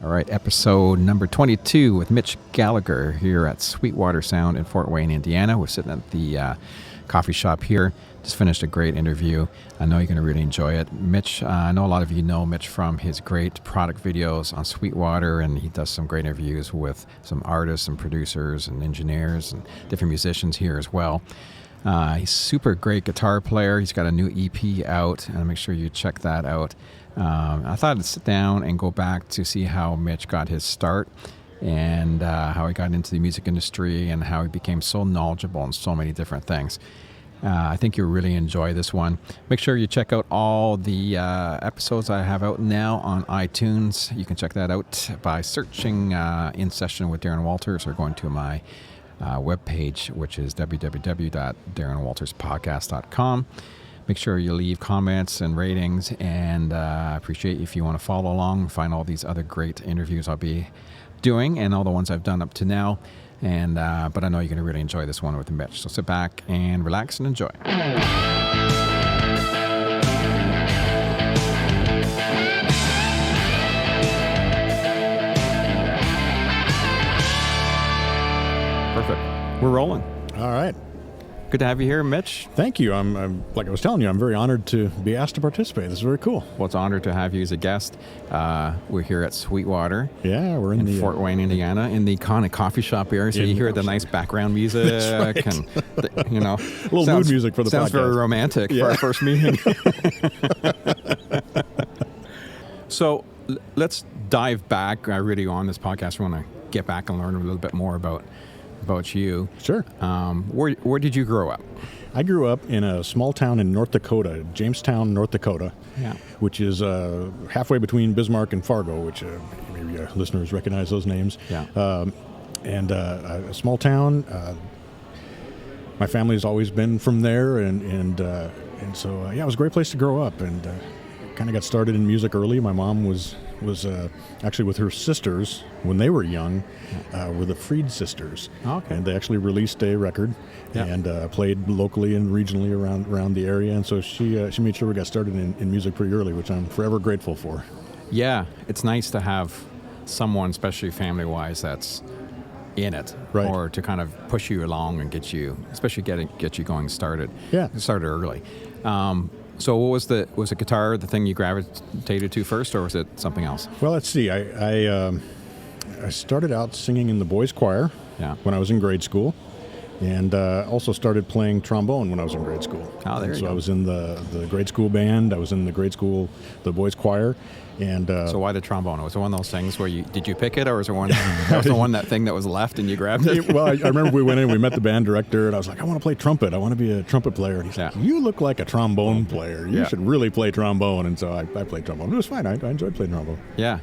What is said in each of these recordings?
All right, episode number 22 with Mitch Gallagher here at Sweetwater Sound in Fort Wayne, Indiana. We're sitting at the coffee shop here. Just finished a great interview. I know you're going to really enjoy it. Mitch, I know a lot of you know Mitch from his great product videos on Sweetwater, and he does some great interviews with some artists and producers and engineers and different musicians here as well. He's a super great guitar player. He's got a new EP out, and make sure you check that out. I thought I'd sit down and go back to see how Mitch got his start and how he got into the music industry and how he became so knowledgeable on so many different things. I think you'll really enjoy this one. Make sure you check out all the episodes I have out now on iTunes. You can check that out by searching In Session with Darren Walters or going to my webpage, which is www.darrenwalterspodcast.com. Make sure you leave comments and ratings, and I appreciate if you want to follow along and find all these other great interviews I'll be doing and all the ones I've done up to now. And but I know you're going to really enjoy this one with Mitch. So sit back and relax and enjoy. Perfect. We're rolling. All right. Good to have you here, Mitch. Thank you. I'm like I was telling you, I'm very honored to be asked to participate. This is very cool. Well, it's an honor to have you as a guest. We're here at Sweetwater. Yeah, we're in the Fort Wayne, Indiana, in the kind of coffee shop area. So you hear the nice background music. That's right. And a little mood music for the sounds podcast. Very romantic for our first meeting. So let's dive back. I really on this podcast want to get back and learn a little bit more about you. Sure. Where did you grow up? I grew up in a small town in North Dakota, Jamestown, North Dakota, which is halfway between Bismarck and Fargo, which maybe your listeners recognize those names. Yeah. And a small town. My family's always been from there, and so it was a great place to grow up, and kind of got started in music early. My mom was actually with her sisters when they were young, were the Freed sisters. Okay. And they actually released a record and played locally and regionally around the area. And so she made sure we got started in music pretty early, which I'm forever grateful for. Yeah, it's nice to have someone, especially family-wise, that's in it, right, or to kind of push you along and get you going started. Yeah. Started early. So what was the guitar the thing you gravitated to first, or was it something else? Well, let's see. I started out singing in the boys' choir when I was in grade school, and also started playing trombone when I was in grade school. Oh, there you go. So I was in the grade school band. I was in the grade school, the boys' choir. And so why the trombone? Was it one of those things where did you pick it, or was it that thing that was left and you grabbed it? Well, I remember we went in, we met the band director, and I was like, I want to play trumpet. I want to be a trumpet player. And he's like, you look like a trombone player. You should really play trombone. And so I played trombone. It was fine. I enjoyed playing trombone. Yeah.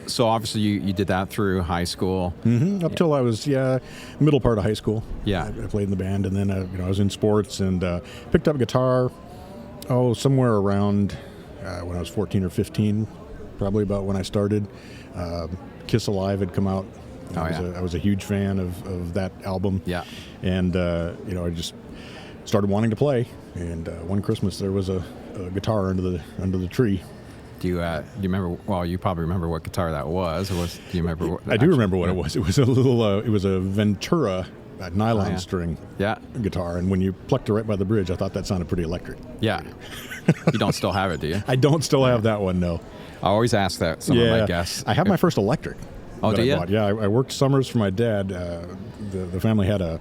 So obviously you did that through high school. Mm-hmm. Up till I was middle part of high school. Yeah. I played in the band, and then I was in sports and picked up a guitar. Somewhere around when I was 14 or 15, probably about when I started. Kiss Alive had come out. I was a huge fan of that album. Yeah. And I just started wanting to play. And one Christmas there was a guitar under the tree. Do you remember? Well, you probably remember what guitar that was. Do you remember? I do remember what it was. It was a little. It was a Ventura nylon string guitar, and when you plucked it right by the bridge, I thought that sounded pretty electric. Yeah. You don't still have it, do you? I don't still have that one, no. I always ask that some of my guests. I have my first electric. Oh, do you? Yeah, I worked summers for my dad. The family had a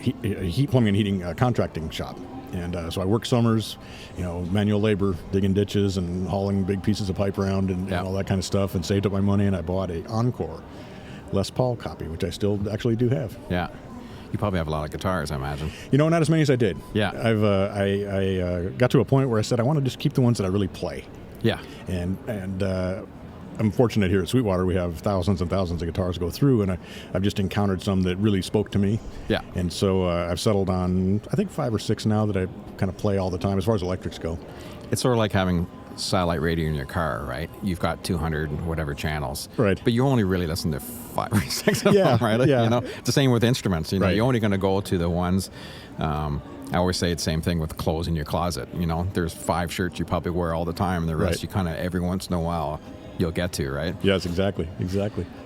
heat plumbing and heating contracting shop. And so I worked summers, manual labor, digging ditches and hauling big pieces of pipe around and all that kind of stuff, and saved up my money, and I bought a Encore Les Paul copy, which I still actually do have. Yeah. You probably have a lot of guitars, I imagine. Not as many as I did. Yeah. I got to a point where I said I want to just keep the ones that I really play. Yeah. And I'm fortunate here at Sweetwater. We have thousands and thousands of guitars go through, and I've just encountered some that really spoke to me. Yeah. And so I've settled on, I think, 5 or 6 now that I kind of play all the time as far as electrics go. It's sort of like having satellite radio in your car, right? You've got 200 whatever channels. Right. But you only really listen to 5 or 6 of them, right? Yeah. It's the same with instruments. Right. You're only going to go to the ones. I always say it's the same thing with clothes in your closet. There's 5 shirts you probably wear all the time, and the rest you kind of every once in a while you'll get to, right? Yes, exactly.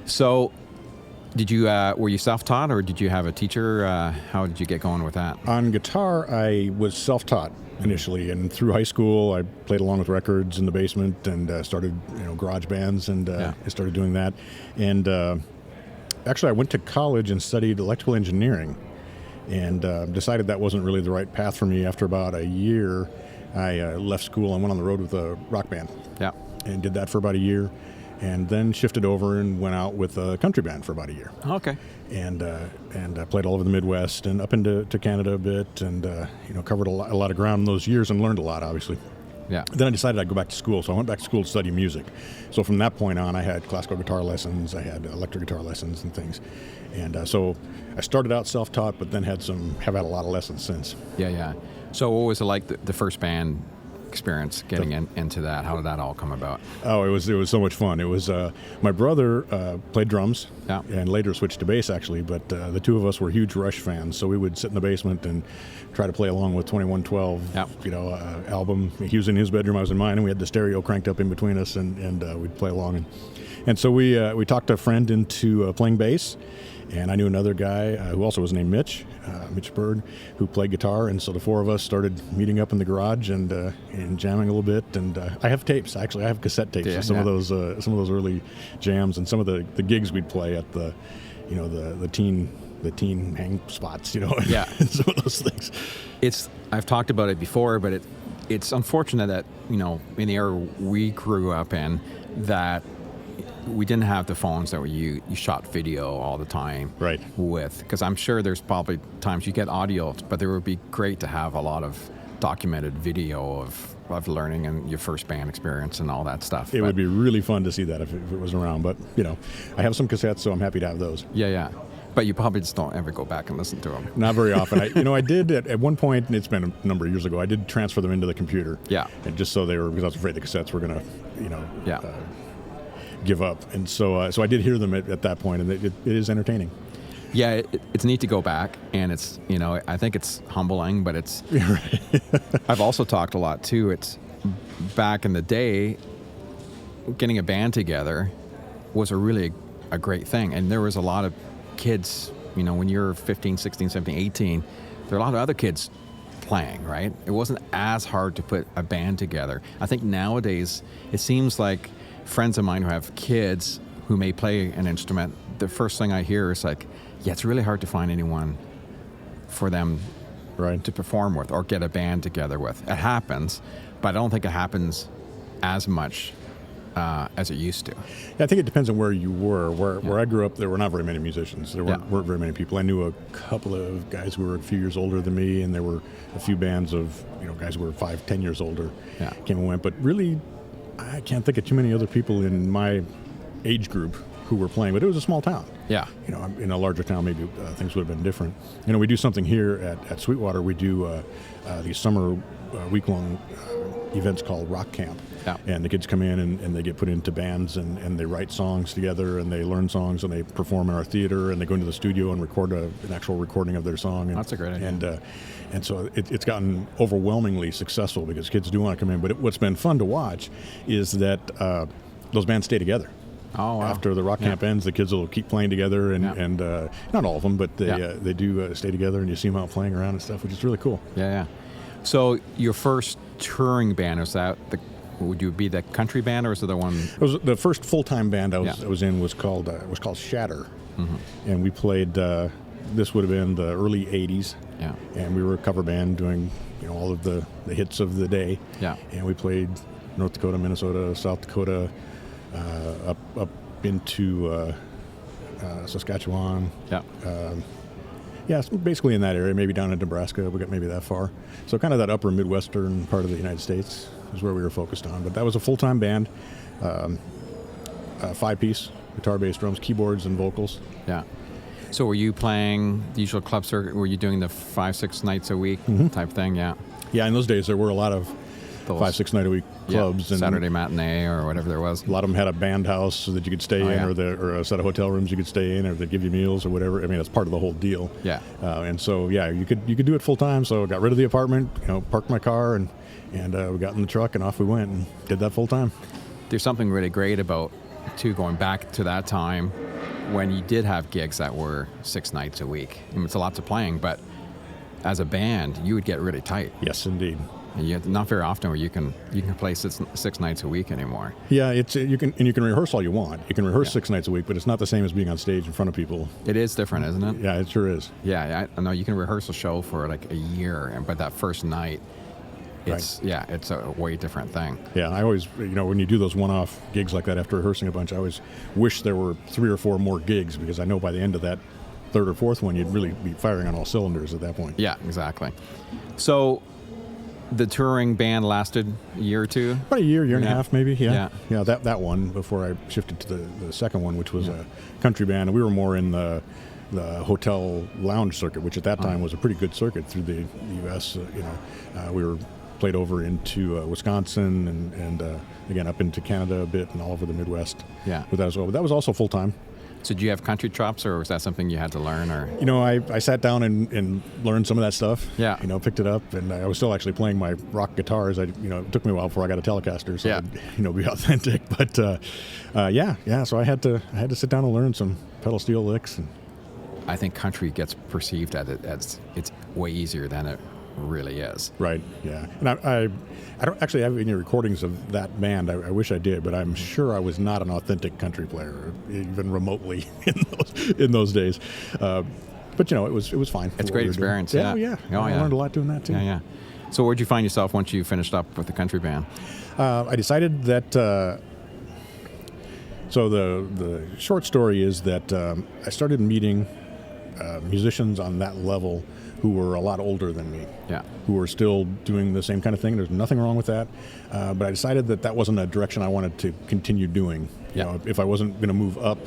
So, did you were you self-taught, or did you have a teacher? How did you get going with that? On guitar, I was self-taught initially, and through high school, I played along with records in the basement and started, garage bands, and I started doing that. And actually, I went to college and studied electrical engineering, and decided that wasn't really the right path for me. After about a year, I left school and went on the road with a rock band. Yeah. And did that for about a year, and then shifted over and went out with a country band for about a year. Okay. And played all over the Midwest and up into Canada a bit, and covered a lot of ground in those years and learned a lot, obviously. Yeah. Then I decided I'd go back to school, so I went back to school to study music. So from that point on, I had classical guitar lessons, I had electric guitar lessons and things, and so I started out self-taught, but then have had a lot of lessons since. Yeah. So what was it like the first band experience, getting into that? How did that all come about? Oh, it was so much fun. It was my brother played drums, and later switched to bass actually. But the two of us were huge Rush fans, so we would sit in the basement and try to play along with 2112. Album. He was in his bedroom, I was in mine, and we had the stereo cranked up in between us, and we'd play along. And so we talked a friend into playing bass. And I knew another guy who also was named Mitch Bird, who played guitar. And so the four of us started meeting up in the garage and jamming a little bit. And I have tapes, actually. I have cassette tapes of some of those early jams and some of the gigs we'd play at the teen hang spots, Yeah. some of those things. I've talked about it before, but it's unfortunate that, in the era we grew up in, that we didn't have the phones that you shot video all the time with, because I'm sure there's probably times you get audio, but there would be great to have a lot of documented video of learning and your first band experience and all that stuff. It would be really fun to see that if it was around, but I have some cassettes, so I'm happy to have those. Yeah. But you probably just don't ever go back and listen to them. Not very often. I did at one point, and it's been a number of years ago, I did transfer them into the computer. Yeah. And just so because I was afraid the cassettes were going to, give up. And so I did hear them at that point, and it is entertaining. Yeah, it's neat to go back, and it's, I think it's humbling, but it's, I've also talked a lot too. It's back in the day, getting a band together was a great thing. And there was a lot of kids, when you're 15, 16, 17, 18, there are a lot of other kids playing, right? It wasn't as hard to put a band together. I think nowadays it seems like friends of mine who have kids who may play an instrument, the first thing I hear is like, it's really hard to find anyone for them to perform with or get a band together with. It happens, but I don't think it happens as much as it used to. Yeah, I think it depends on where you were. Where I grew up, there were not very many musicians. There weren't very many people. I knew a couple of guys who were a few years older than me, and there were a few bands of guys who were 5-10 years older came and went. But really, I can't think of too many other people in my age group who were playing, but it was a small town. Yeah. In a larger town, maybe things would have been different. We do something here at Sweetwater. We do these summer week-long events called Rock Camp. Yeah. And the kids come in and they get put into bands and they write songs together and they learn songs and they perform in our theater and they go into the studio and record an actual recording of their song. And, that's a great idea. And so it's gotten overwhelmingly successful because kids do want to come in. But what's been fun to watch is that those bands stay together. Oh, wow. After the rock camp ends, the kids will keep playing together, and not all of them, but they do stay together, and you see them out playing around and stuff, which is really cool. Yeah. So your first touring band, would you be the country band, or was it the one? It was the first full-time band I was in was called Shatter, and we played. This would have been the early '80s, and we were a cover band doing all of the hits of the day, and we played North Dakota, Minnesota, South Dakota. Up into Saskatchewan. So basically in that area, maybe down in Nebraska, we got maybe that far. So kind of that upper Midwestern part of the United States is where we were focused on. But that was a full-time band, 5-piece, guitar, bass, drums, keyboards, and vocals. Yeah. So were you playing the usual club circuit? Were you doing the 5-6 nights a week type thing? Yeah. Yeah, in those days there were a lot of 5-6 night a week clubs and Saturday matinee or whatever there was. A lot of them had a band house so that you could stay in, or a set of hotel rooms you could stay in, or they'd give you meals or whatever. I mean, that's part of the whole deal. Yeah. And so you could do it full time. So I got rid of the apartment, parked my car, and we got in the truck and off we went and did that full time. there's something really great about, too, going back to that time when you did have gigs that were 6 nights a week. I mean, it's a lot of playing, but as a band, you would get really tight. Yes, indeed. And not very often where you can play six nights a week anymore. Yeah, you can rehearse all you want. You can rehearse 6 nights a week, but it's not the same as being on stage in front of people. It is different, isn't it? Yeah, it sure is. Yeah, I know you can rehearse a show for like a year, but that first night, it's a way different thing. Yeah, I always, when you do those one-off gigs like that after rehearsing a bunch, I always wish there were 3 or 4 more gigs, because I know by the end of that 3rd or 4th one, you'd really be firing on all cylinders at that point. Yeah, exactly. So the touring band lasted a year or two? About a year and a half, maybe. Yeah. That one before I shifted to the second one, which was a country band. And we were more in the hotel lounge circuit, which at that time was a pretty good circuit through the U.S. We were played over into Wisconsin and again up into Canada a bit and all over the Midwest. Yeah. With that as well. But that was also full time. So do you have country chops, or was that something you had to learn? Or I sat down and learned some of that stuff. Yeah. Picked it up, and I was still actually playing my rock guitars. It took me a while before I got a Telecaster, so I'd, be authentic. But so I had to sit down and learn some pedal steel licks. And I think country gets perceived as it's way easier than it really is. Right. Yeah. And I don't actually have any recordings of that band. I wish I did, but I'm sure I was not an authentic country player, even remotely in those days. But it was fine. It's a great experience. Yeah. I learned a lot doing that too. Yeah. So where'd you find yourself once you finished up with the country band? I decided that. So the short story is that I started meeting musicians on that level who were a lot older than me, who were still doing the same kind of thing. There's nothing wrong with that, but I decided that wasn't a direction I wanted to continue doing. If I wasn't going to move up,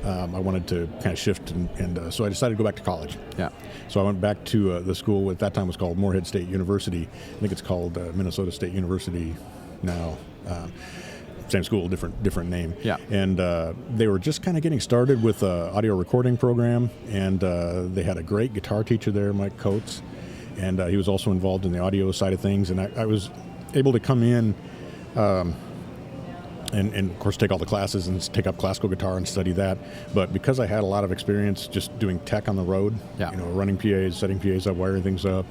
I wanted to kind of shift, and so I decided to go back to college. Yeah. So I went back to the school. At that time, it was called Moorhead State University. I think it's called Minnesota State University now. Same school, different name. Yeah. And they were just kind of getting started with an audio recording program, and they had a great guitar teacher there, Mike Coates, and he was also involved in the audio side of things. And I was able to come in and of course take all the classes and take up classical guitar and study that. But because I had a lot of experience just doing tech on the road, running PAs, setting PAs up, wiring things up,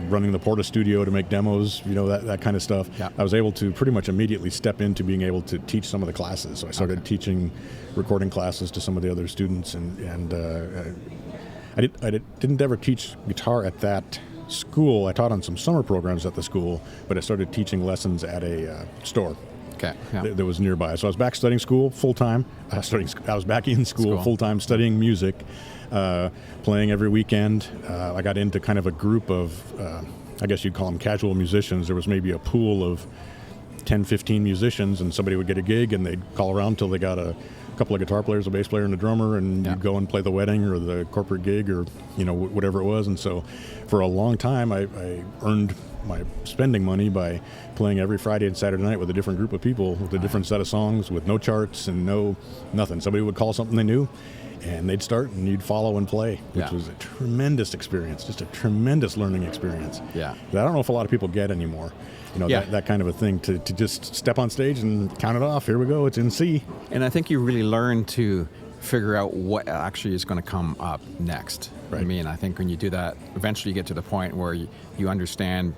running the Porta Studio to make demos, that kind of stuff. Yeah. I was able to pretty much immediately step into being able to teach some of the classes. So I started teaching recording classes to some of the other students, and I didn't ever teach guitar at that school. I taught on some summer programs at the school, but I started teaching lessons at a store. Okay. Yeah. That was nearby. So I was back studying school full time. I was back in school full time studying music. Playing every weekend. I got into kind of a group of, I guess you'd call them casual musicians. There was maybe a pool of 10, 15 musicians, and somebody would get a gig, and they'd call around till they got a couple of guitar players, a bass player, and a drummer, and you'd go and play the wedding or the corporate gig or, whatever it was. And so for a long time, I earned my spending money by playing every Friday and Saturday night with a different group of people with a different set of songs with no charts and nothing. Somebody would call something they knew, and they'd start, and you'd follow and play, which was a tremendous experience, just a tremendous learning experience. Yeah, that I don't know if a lot of people get anymore. That kind of a thing, to just step on stage and count it off. Here we go, it's in C. And I think you really learn to figure out what actually is going to come up next. Right. I mean, I think when you do that, eventually you get to the point where you understand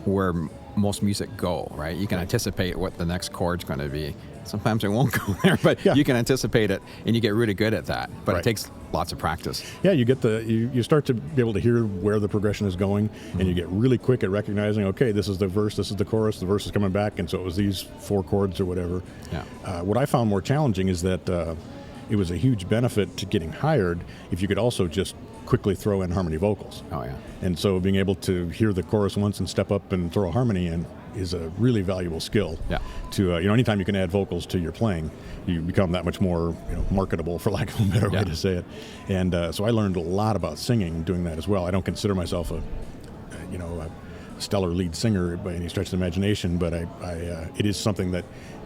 where most music go, right? You can anticipate what the next chord's going to be. Sometimes it won't go there, but you can anticipate it, and you get really good at that. But it takes lots of practice. Yeah, you start to be able to hear where the progression is going, and you get really quick at recognizing, okay, this is the verse, this is the chorus, the verse is coming back, and so it was these 4 chords or whatever. Yeah. What I found more challenging is that it was a huge benefit to getting hired if you could also just quickly throw in harmony vocals. Oh, yeah. And so being able to hear the chorus once and step up and throw a harmony in is a really valuable skill. Yeah. To anytime you can add vocals to your playing, you become that much more marketable, for lack of a better way to say it. And so I learned a lot about singing doing that as well. I don't consider myself a stellar lead singer by any stretch of the imagination, but it is something that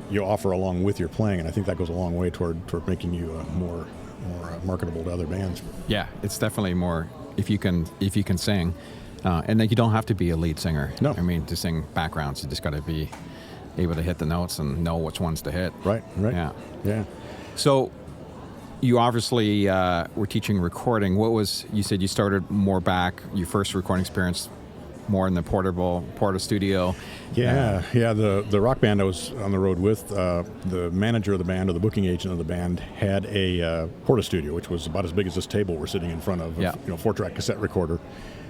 you offer along with your playing, and I think that goes a long way toward making you more marketable to other bands. Yeah, it's definitely more if you can sing, and then you don't have to be a lead singer. No, I mean to sing backgrounds, you just got to be able to hit the notes and know which ones to hit. Right. Yeah. So you obviously were teaching recording. You said you started more back, your first recording experience more in the porta studio. Yeah. The rock band I was on the road with, the manager of the band, or the booking agent of the band, had a porta studio, which was about as big as this table we're sitting in front of. Yeah. 4-track cassette recorder.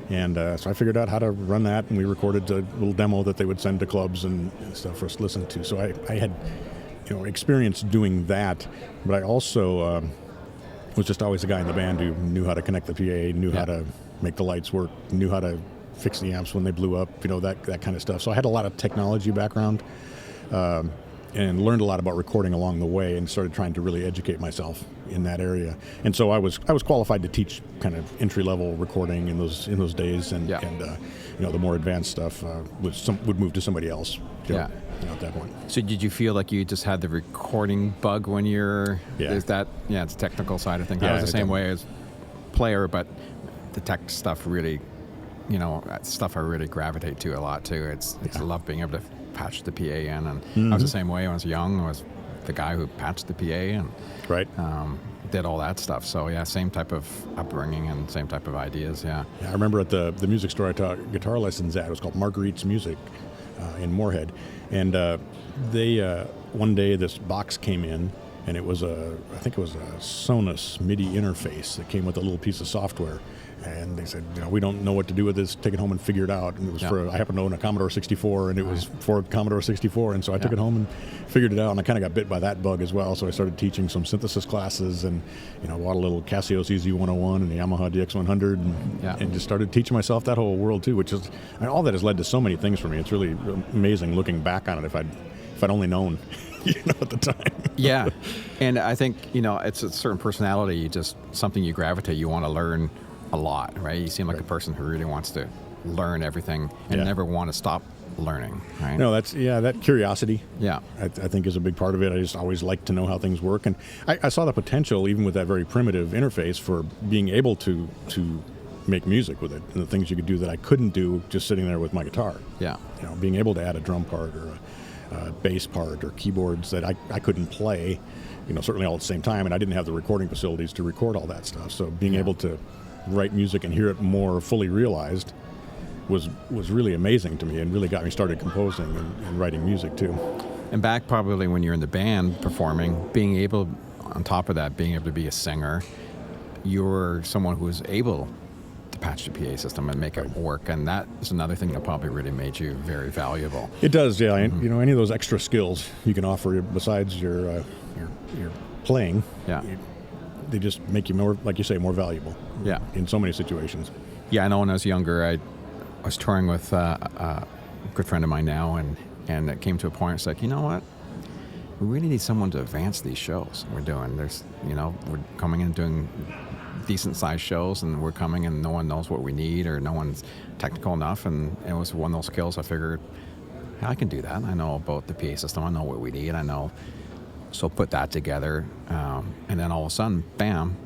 And so I figured out how to run that, and we recorded a little demo that they would send to clubs and stuff for us to listen to. So I had, experience doing that, but I also was just always the guy in the band who knew how to connect the PA, knew how to make the lights work, knew how to fix the amps when they blew up, that kind of stuff. So I had a lot of technology background, and learned a lot about recording along the way, and started trying to really educate myself in that area. And so I was qualified to teach kind of entry level recording in those days, and the more advanced stuff would move to somebody else. At that point. So did you feel like you just had the recording bug when you're? Yeah. Is that it's the technical side of things? Yeah, I was the same way as player, but the tech stuff really, stuff I really gravitate to a lot too. I love being able to patch the PA in, and I was the same way when I was young. I was the guy who patched the PA and did all that stuff. So same type of upbringing and same type of ideas. Yeah. I remember at the music store I taught guitar lessons at. It was called Marguerite's Music in Moorhead, and they one day this box came in, and it was I think it was a Sonos MIDI interface that came with a little piece of software. And they said, we don't know what to do with this. Take it home and figure it out. And it was I happened to own a Commodore 64, and it was for Commodore 64. And so I took it home and figured it out. And I kind of got bit by that bug as well. So I started teaching some synthesis classes, and bought a little Casio CZ101 and the Yamaha DX100, and just started teaching myself that whole world too. Which is all that has led to so many things for me. It's really amazing looking back on it. If I'd only known, at the time. Yeah, and I think it's a certain personality. Just something you gravitate. You want to learn a lot, right? You seem like a person who really wants to learn everything and never want to stop learning, right? No, that's that curiosity. Yeah, I think is a big part of it. I just always like to know how things work, and I saw the potential, even with that very primitive interface, for being able to make music with it, and the things you could do that I couldn't do just sitting there with my guitar. Yeah, being able to add a drum part or a bass part or keyboards that I couldn't play, certainly all at the same time, and I didn't have the recording facilities to record all that stuff. So being able to write music and hear it more fully realized was really amazing to me, and really got me started composing and writing music too. And back probably when you're in the band performing, being able, on top of that, being able to be a singer, you're someone who is able to patch the PA system and make it work, and that is another thing that probably really made you very valuable. It does, yeah. And, any of those extra skills you can offer besides your playing, they just make you more, like you say, more valuable. Yeah. In so many situations. Yeah, I know when I was younger, I was touring with a good friend of mine now, and it came to a point, it's like, you know what? We really need someone to advance these shows we're doing. We're coming in doing decent-sized shows, and we're coming and no one knows what we need, or no one's technical enough, and it was one of those skills I figured, I can do that. I know about the PA system. I know what we need. I know. So put that together, and then all of a sudden, bam,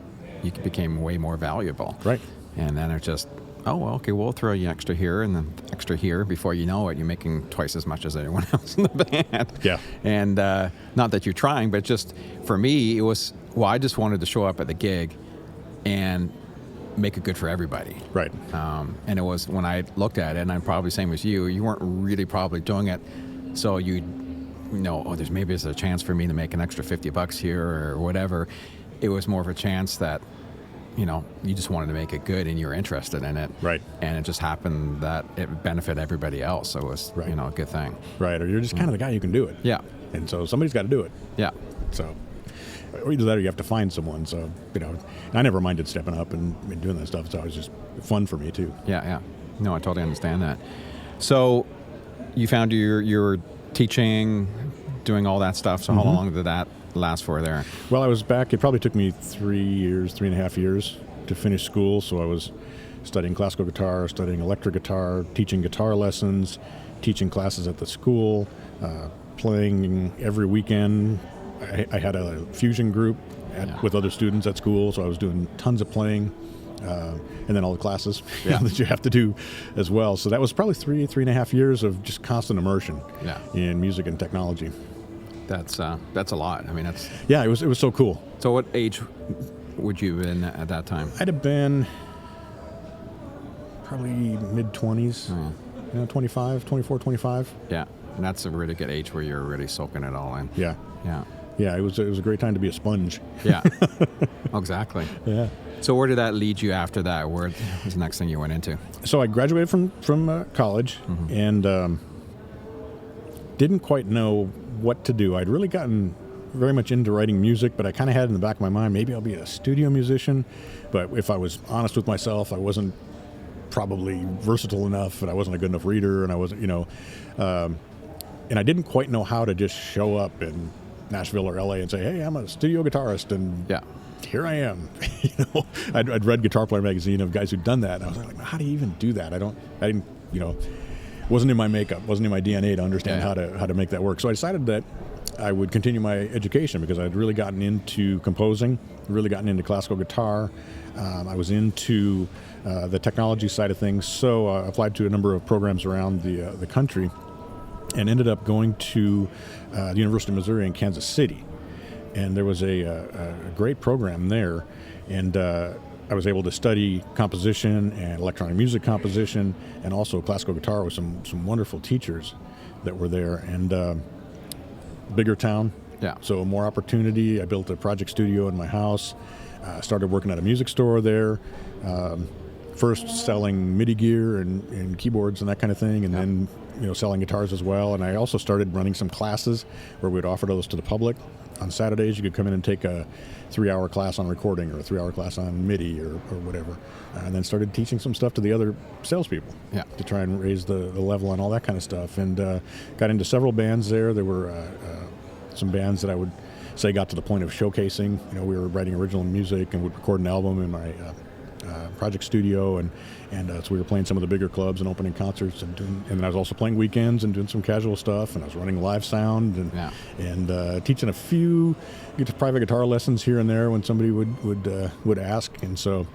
you became way more valuable. Right. And then it's just, we'll throw you extra here and then extra here. Before you know it, you're making twice as much as anyone else in the band. Yeah. And not that you're trying, but just for me, it was, I just wanted to show up at the gig and make it good for everybody. Right. And it was, when I looked at it, and I'm probably the same as you weren't really probably doing it, so there's a chance for me to make an extra $50 here or whatever. It was more of a chance that, you just wanted to make it good and you were interested in it. Right. And it just happened that it would benefit everybody else. So it was, a good thing. Right. Or you're just kind of the guy who can do it. Yeah. And so somebody's got to do it. Yeah. So, or either that or you have to find someone. So, I never minded stepping up and doing that stuff. So it was just fun for me too. Yeah. No, I totally understand that. So you found your teaching, doing all that stuff. So how long did that last for there? Well, I was back. It probably took me 3.5 years to finish school. So I was studying classical guitar, studying electric guitar, teaching guitar lessons, teaching classes at the school, playing every weekend. I had a fusion group with other students at school, so I was doing tons of playing. and then all the classes Yeah. that you have to do as well. So that was probably 3.5 years of just constant immersion Yeah. in music and technology. That's a lot. I mean, that's Yeah, it was so cool. so. What age would you have been at that time? I'd have been probably mid-20s, 25, 24, 25. Yeah, and that's a really good age where you're really soaking it all in. Yeah. Yeah. Yeah, it was a great time to be a sponge. Yeah. Exactly. Yeah. So where did that lead you after that? Where was the next thing you went into? So I graduated from college and didn't quite know what to do. I'd really gotten very much into writing music, but I kind of had in the back of my mind, maybe I'll be a studio musician. But if I was honest with myself, I wasn't probably versatile enough, and I wasn't a good enough reader, and I wasn't, and I didn't quite know how to just show up in Nashville or LA and say, hey, I'm a studio guitarist, and Yeah. here I am. I'd read Guitar Player magazine of guys who'd done that, and I was like, how do you even do that? I didn't, wasn't in my makeup, wasn't in my DNA to understand how to make that work. So I decided that I would continue my education because I'd really gotten into composing, really gotten into classical guitar. I was into the technology side of things, so I applied to a number of programs around the country and ended up going to the University of Missouri in Kansas City. And there was a great program there, and I was able to study composition and electronic music composition and also classical guitar with some wonderful teachers that were there. And bigger town, Yeah. so more opportunity. I built a project studio in my house, started working at a music store there, first selling MIDI gear and keyboards and that kind of thing, and then selling guitars as well. And I also started running some classes where we'd offer those to the public. On Saturdays, you could come in and take a 3-hour class on recording or a 3-hour class on MIDI or whatever, and then started teaching some stuff to the other salespeople to try and raise the level on all that kind of stuff. And got into several bands there. There were some bands that I would say got to the point of showcasing. We were writing original music and would record an album in my project studio, and so we were playing some of the bigger clubs and opening concerts, and then I was also playing weekends and doing some casual stuff, and I was running live sound and teaching a few private guitar lessons here and there when somebody would ask. And so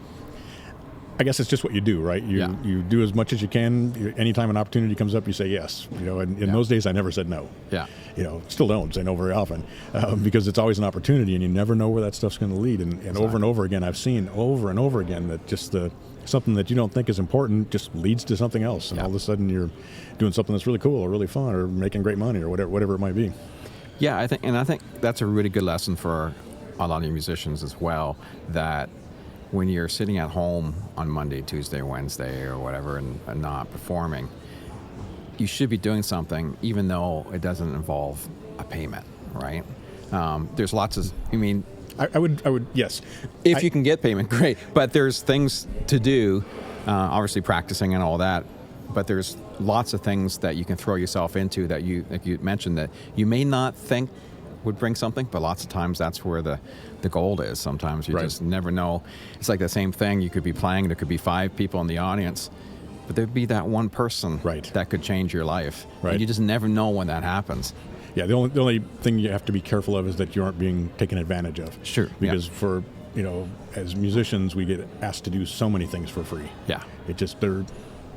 I guess it's just what you do, right? You do as much as you can. Anytime an opportunity comes up, you say yes. And in those days, I never said no. Yeah. Still don't say no very often because it's always an opportunity, and you never know where that stuff's going to lead. And Exactly. over and over again, I've seen over and over again that just something that you don't think is important just leads to something else, and all of a sudden you're doing something that's really cool or really fun or making great money or whatever it might be. Yeah, I think that's a really good lesson for a lot of musicians as well, that when you're sitting at home on Monday, Tuesday, Wednesday, or whatever, and not performing, you should be doing something, even though it doesn't involve a payment, right? There's lots of, I would, yes. if you can get payment, great. But there's things to do, obviously practicing and all that. But there's lots of things that you can throw yourself into that like you mentioned, that you may not think would bring something, but lots of times that's where the gold is. Sometimes you just never know. It's like the same thing. You could be playing, there could be 5 people in the audience, but there'd be that one person that could change your life. Right. And you just never know when that happens. Yeah, the only thing you have to be careful of is that you aren't being taken advantage of. Sure. Because for, as musicians, we get asked to do so many things for free. Yeah.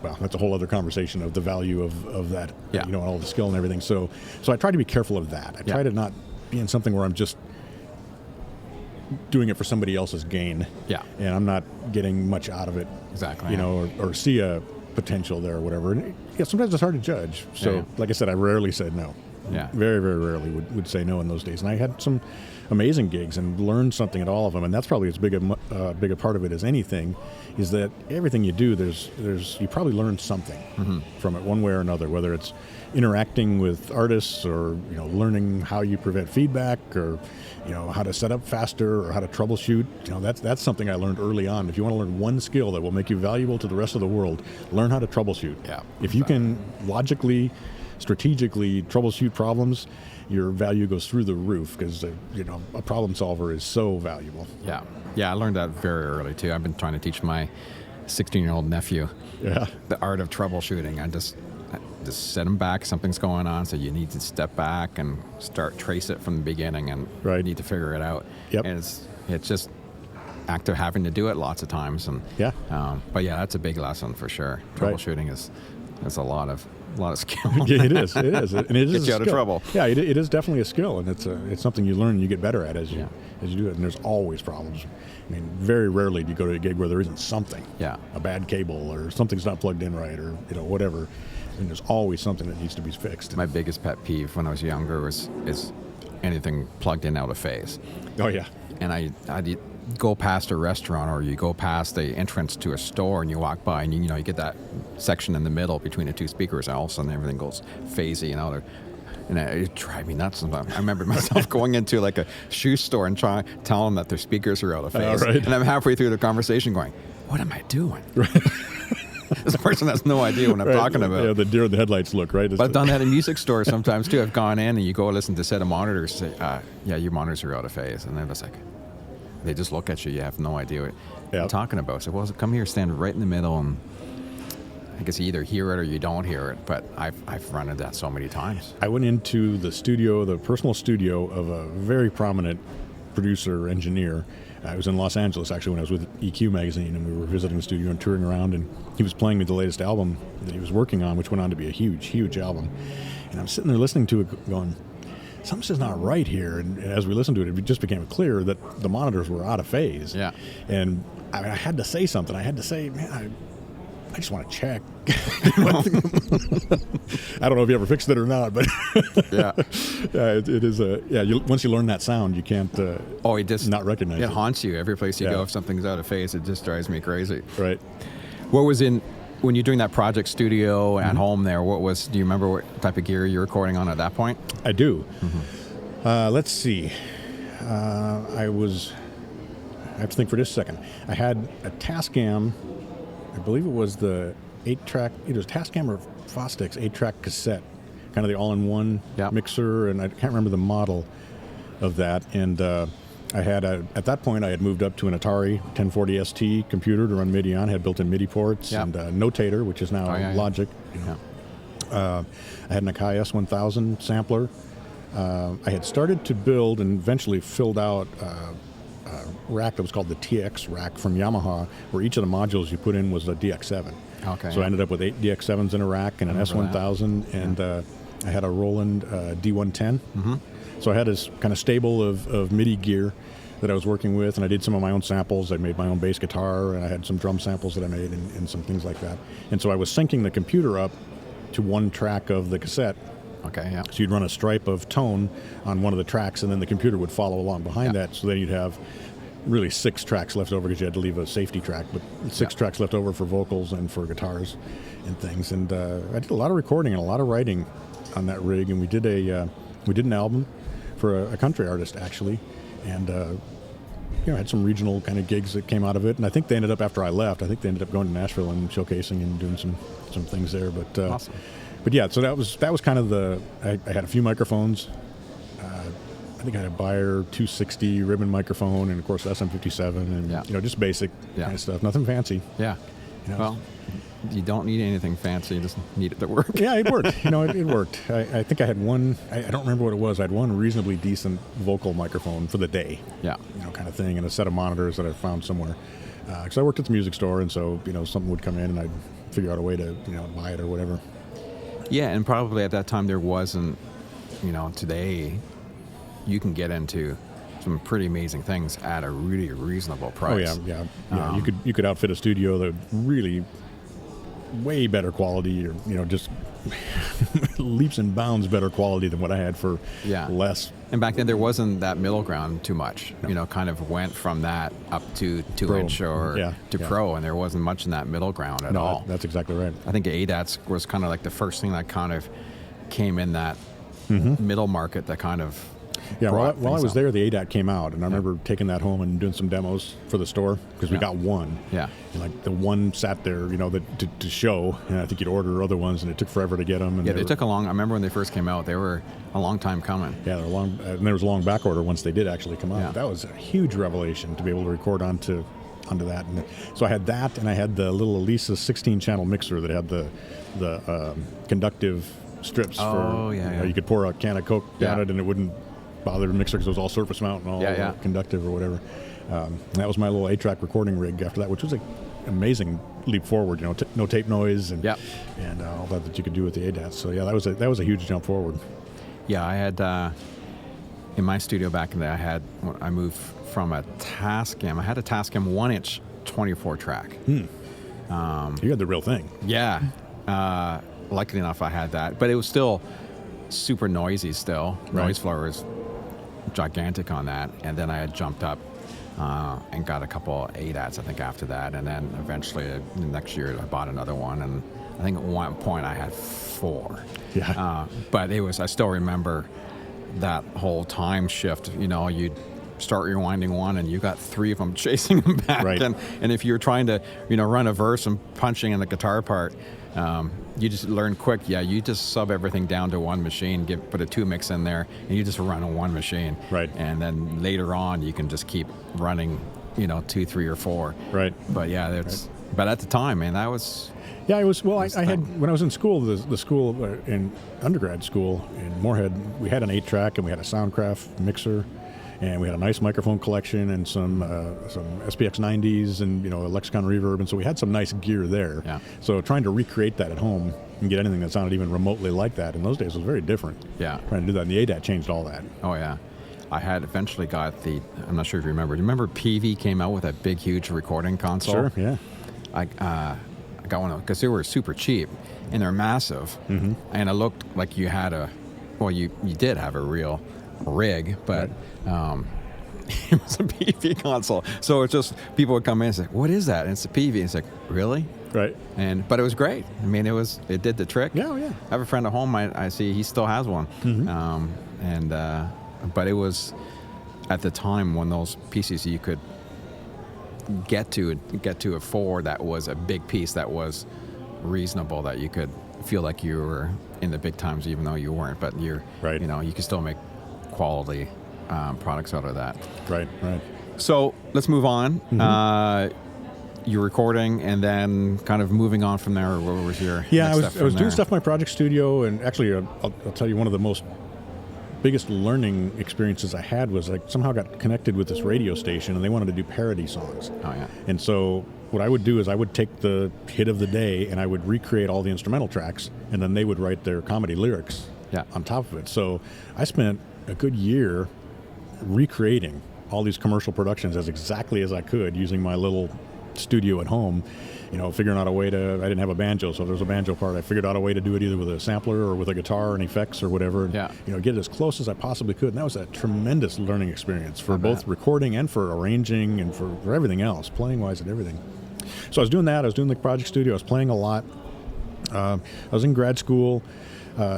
Well, that's a whole other conversation of the value of that, Yeah. all the skill and everything. So I try to be careful of that. I try to not be in something where I'm just doing it for somebody else's gain. Yeah. And I'm not getting much out of it. Exactly. Or see a potential there or whatever. And sometimes it's hard to judge. So like I said, I rarely said no. Yeah. Very, very rarely would say no in those days. And I had some amazing gigs and learned something at all of them. And that's probably as big a part of it as anything, is that everything you do, you probably learn something from it one way or another, whether it's interacting with artists or, learning how you prevent feedback or, how to set up faster or how to troubleshoot. That's something I learned early on. If you want to learn one skill that will make you valuable to the rest of the world, learn how to troubleshoot. Yeah. If you can logically, strategically troubleshoot problems, your value goes through the roof because, a problem solver is so valuable. Yeah. Yeah, I learned that very early, too. I've been trying to teach my 16-year-old nephew the art of troubleshooting. I just set him back, something's going on, so you need to step back and trace it from the beginning, and you need to figure it out. Yep. And it's just after having to do it lots of times. And Yeah. but yeah, that's a big lesson for sure. Right. Troubleshooting is a lot of skill. Yeah, it is, and it is Gets a you out of skill. trouble. Yeah, it is definitely a skill, and it's something you learn and you get better at as you do it. And there's always problems. I mean, very rarely do you go to a gig where there isn't something. Yeah. A bad cable or something's not plugged in right, or whatever. And there's always something that needs to be fixed. My biggest pet peeve when I was younger is anything plugged in out of phase. Oh yeah. And I'd go past a restaurant, or you go past the entrance to a store, and you walk by, and you get that section in the middle between the two speakers, and all of a sudden everything goes phasey, and it drives me nuts. I remember myself going into like a shoe store and tell them that their speakers are out of phase, right. and I'm halfway through the conversation going, "What am I doing?" Right. This person has no idea what I'm talking about. Yeah, the deer in the headlights look, right? But I've done that in music stores sometimes too. I've gone in and you go listen to a set of monitors, say, yeah, your monitors are out of phase, and they're just like, they just look at you. You have no idea what you're talking about. So, well, come here, stand right in the middle, and I guess you either hear it or you don't hear it. But I've run into that so many times. I went into the personal studio of a very prominent producer, engineer. I was in Los Angeles, actually, when I was with EQ magazine, and we were visiting the studio and touring around, and he was playing me the latest album that he was working on, which went on to be a huge, huge album. And I'm sitting there listening to it going, something's just not right here. And as we listened to it, it just became clear that the monitors were out of phase. Yeah. And I had to say something. I had to say, man, I just want to check. I don't know if you ever fixed it or not, but it is once you learn that sound, you can't it just not recognize it. It haunts you every place you go. If something's out of phase, it just drives me crazy. Right. What was when you're doing that project studio at home there? Do you remember what type of gear you're recording on at that point? I do. Let's see. I have to think for just a second. I had a Tascam. I believe it was the 8-track, either Tascam or Fostix 8-track cassette, kind of the all-in-one mixer, and I can't remember the model of that. And I had, at that point, I had moved up to an Atari 1040 ST computer to run MIDI on, had built-in MIDI ports, and Notator, which is now Logic. I had an Akai S1000 sampler. I had started to build and eventually filled out rack that was called the TX rack from Yamaha, where each of the modules you put in was a DX7. Okay. So I ended up with 8 DX7s in a rack and an S1000, and I had a Roland D110. So I had this kind of stable of MIDI gear that I was working with, and I did some of my own samples. I made my own bass guitar, and I had some drum samples that I made and some things like that. And so I was syncing the computer up to one track of the cassette. Okay, yeah. So you'd run a stripe of tone on one of the tracks, and then the computer would follow along behind that. So then you'd have really 6 tracks left over, because you had to leave a safety track, but 6 tracks left over for vocals and for guitars and things. And I did a lot of recording and a lot of writing on that rig, and we did an album for a country artist, actually, and had some regional kind of gigs that came out of it. And I think they ended up, after I left, going to Nashville and showcasing and doing some things there. But awesome. But yeah, so that was kind of I had a few microphones. I think I had a Beyer 260 ribbon microphone, and of course SM57, and just basic kind of stuff, nothing fancy. Yeah. Well, you don't need anything fancy; you just need it to work. Yeah, it worked. It worked. I think I had one. I don't remember what it was. I had one reasonably decent vocal microphone for the day. Yeah. Kind of thing, and a set of monitors that I found somewhere. Because I worked at the music store, and so something would come in, and I'd figure out a way to buy it or whatever. Yeah, and probably at that time there wasn't. Today you can get into some pretty amazing things at a really reasonable price. Oh yeah. You could outfit a studio that really way better quality, or just leaps and bounds better quality than what I had for less. And back then there wasn't that middle ground too much. No. Kind of went from that up to 2-inch or to Pro, and there wasn't much in that middle ground at all. That's exactly right. I think ADATs was kind of like the first thing that kind of came in that middle market that kind of. Yeah, while I was there, the ADAT came out, and I remember taking that home and doing some demos for the store, because we got one. Yeah. And like the one sat there, to show, and I think you'd order other ones, and it took forever to get them. And they took a long. I remember when they first came out, they were a long time coming. Yeah, they're long, and there was a long back order once they did actually come out. Yeah. That was a huge revelation to be able to record onto that. And so I had that, and I had the little Elisa 16-channel mixer that had the conductive strips you could pour a can of Coke down it, and it wouldn't bother the mixer because it was all surface mount and all conductive or whatever. That was my little 8-track recording rig after that, which was an amazing leap forward. No tape noise and all that you could do with the ADATs. So yeah, that was a huge jump forward. Yeah, I had in my studio back in the day, I moved from a Tascam. I had a Tascam 1-inch 24-track. You had the real thing. Yeah. Luckily enough, I had that, but it was still super noisy. Still, noise floor was gigantic on that. And then I had jumped up and got a couple ADATs, I think, after that. And then eventually, the next year, I bought another one. And I think at one point I had 4. Yeah. But I still remember that whole time shift. You'd start rewinding one and you got 3 of them chasing them back. Right. And if you're trying to, run a verse and punching in the guitar part, you just learn quick. Yeah, you just sub everything down to one machine, put a 2 mix in there, and you just run on one machine. Right. And then later on, you can just keep running, 2, 3, or 4. Right. But yeah, but at the time, man, that was. Yeah, it was. Well, I had, when I was in school, the school in undergrad school in Moorhead, we had an 8-track and we had a Soundcraft mixer. And we had a nice microphone collection and some SPX 90s and a Lexicon reverb, and so we had some nice gear there. Yeah. So trying to recreate that at home and get anything that sounded even remotely like that in those days was very different. Yeah. Trying to do that, and the ADAT changed all that. Oh yeah, I had eventually got I'm not sure if you remember. Do you remember PV came out with a big, huge recording console? Sure. Yeah. I got one because they were super cheap and they're massive, and it looked like you had you did have a real rig, but it was a PV console. So it's just people would come in and say, "What is that?" And it's a PV. And it's like, really? Right. But it was great. I mean, it did the trick. Yeah, yeah. I have a friend at home. I see he still has one. But it was at the time when those pieces you could get to a 4 that was a big piece that was reasonable, that you could feel like you were in the big times even though you weren't. But you're right. You could still make quality products out of that. Right. So let's move on. You're recording and then kind of moving on from there. What was your I next step was doing there? stuff in my project studio, and actually I'll tell you one of the most biggest learning experiences I had was I somehow got connected with this radio station and they wanted to do parody songs. Oh yeah. And so what I would do is I would take the hit of the day and I would recreate all the instrumental tracks, and then they would write their comedy lyrics on top of it. So I spent a good year recreating all these commercial productions as exactly as I could using my little studio at home, figuring out a way to, I didn't have a banjo, so if there was a banjo part, I figured out a way to do it either with a sampler or with a guitar and effects or whatever, and, get it as close as I possibly could. And that was a tremendous learning experience for both recording and for arranging and for everything else, playing-wise and everything. So I was doing that, I was doing the project studio, I was playing a lot. I was in grad school,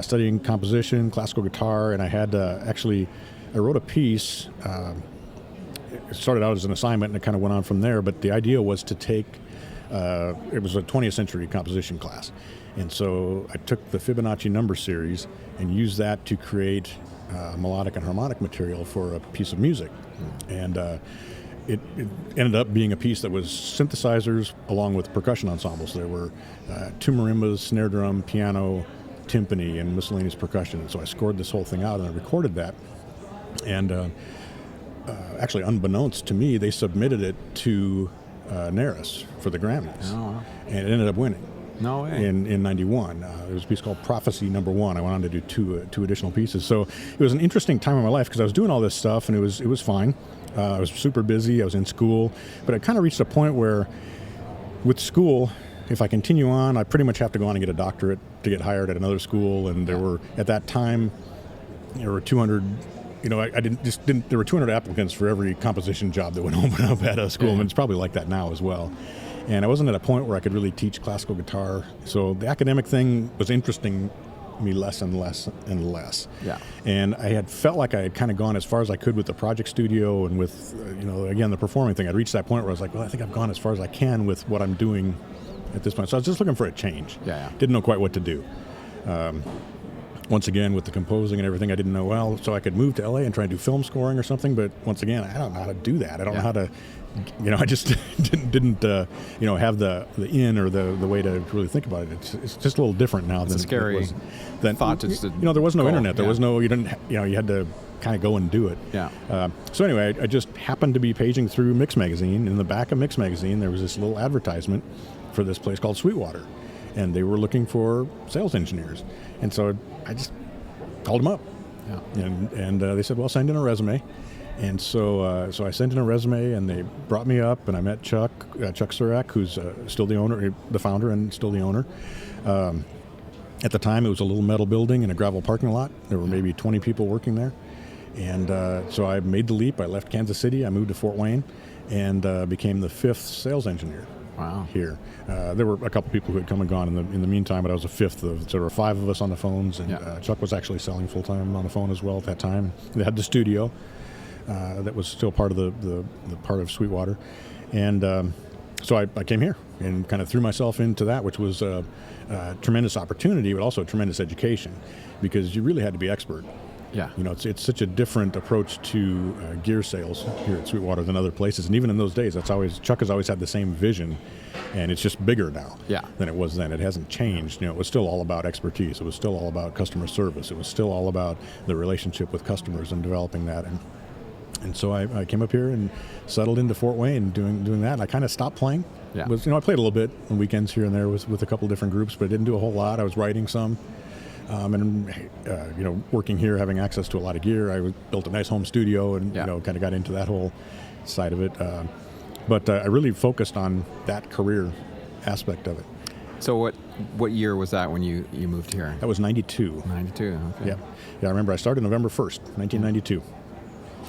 studying composition, classical guitar, and I had I wrote a piece. It started out as an assignment and it kind of went on from there, but the idea was to take, it was a 20th century composition class. And so I took the Fibonacci number series and used that to create melodic and harmonic material for a piece of music. And it ended up being a piece that was synthesizers along with percussion ensembles. There were 2 marimbas, snare drum, piano, timpani, and miscellaneous percussion. And so I scored this whole thing out and I recorded that. And actually, unbeknownst to me, they submitted it to Naris for the Grammys. Oh, wow. And it ended up winning. No way. In 91. There was a piece called Prophecy No. 1. I went on to do two additional pieces. So it was an interesting time in my life because I was doing all this stuff and it was fine. I was super busy. I was in school. But I kind of reached a point where with school, if I continue on, I pretty much have to go on and get a doctorate to get hired at another school. And there were, at that time, there were 200... there were 200 applicants for every composition job that would open up at a school, and it's probably like that now as well. And I wasn't at a point where I could really teach classical guitar, so the academic thing was interesting me less and less and less. Yeah. And I had felt like I had kind of gone as far as I could with the project studio and with, again, the performing thing. I'd reached that point where I was like, well, I think I've gone as far as I can with what I'm doing at this point. So I was just looking for a change. Yeah. Didn't know quite what to do. Once again, with the composing and everything, I didn't know, so I could move to LA and try and do film scoring or something, but once again, I don't know how to do that. I don't know how to, I just didn't have the in or the way to really think about it. It's just a little different now than scary it was. Then, thought to there was no internet. There was no, you had to kind of go and do it. Yeah. So anyway, I just happened to be paging through Mix Magazine. In the back of Mix Magazine, there was this little advertisement for this place called Sweetwater, and they were looking for sales engineers. And so I just called them up, and they said, "Well, send in a resume." And so I sent in a resume, and they brought me up, and I met Chuck Surak, who's still the owner, the founder, and still the owner. At the time, it was a little metal building in a gravel parking lot. There were maybe 20 people working there. And so I made the leap. I left Kansas City. I moved to Fort Wayne and became the 5th sales engineer. Wow. Here. There were a couple people who had come and gone in the meantime, but I was the 5th of, so there were 5 of us on the phones, and Chuck was actually selling full-time on the phone as well at that time. They had the studio that was still part of the part of Sweetwater. And so I came here and kind of threw myself into that, which was a tremendous opportunity, but also a tremendous education, because you really had to be expert. Yeah. You know, it's such a different approach to gear sales here at Sweetwater than other places. And even in those days, Chuck has always had the same vision, and it's just bigger now than it was then. It hasn't changed. You know, it was still all about expertise. It was still all about customer service. It was still all about the relationship with customers and developing that. And so I came up here and settled into Fort Wayne doing that. And I kind of stopped playing. Yeah. I played a little bit on weekends here and there with a couple different groups, but I didn't do a whole lot. I was writing some. Working here, having access to a lot of gear, I built a nice home studio and kind of got into that whole side of it. But I really focused on that career aspect of it. So what year was that when you moved here? That was 92. 92. Okay. Yeah. I remember I started November 1st, 1992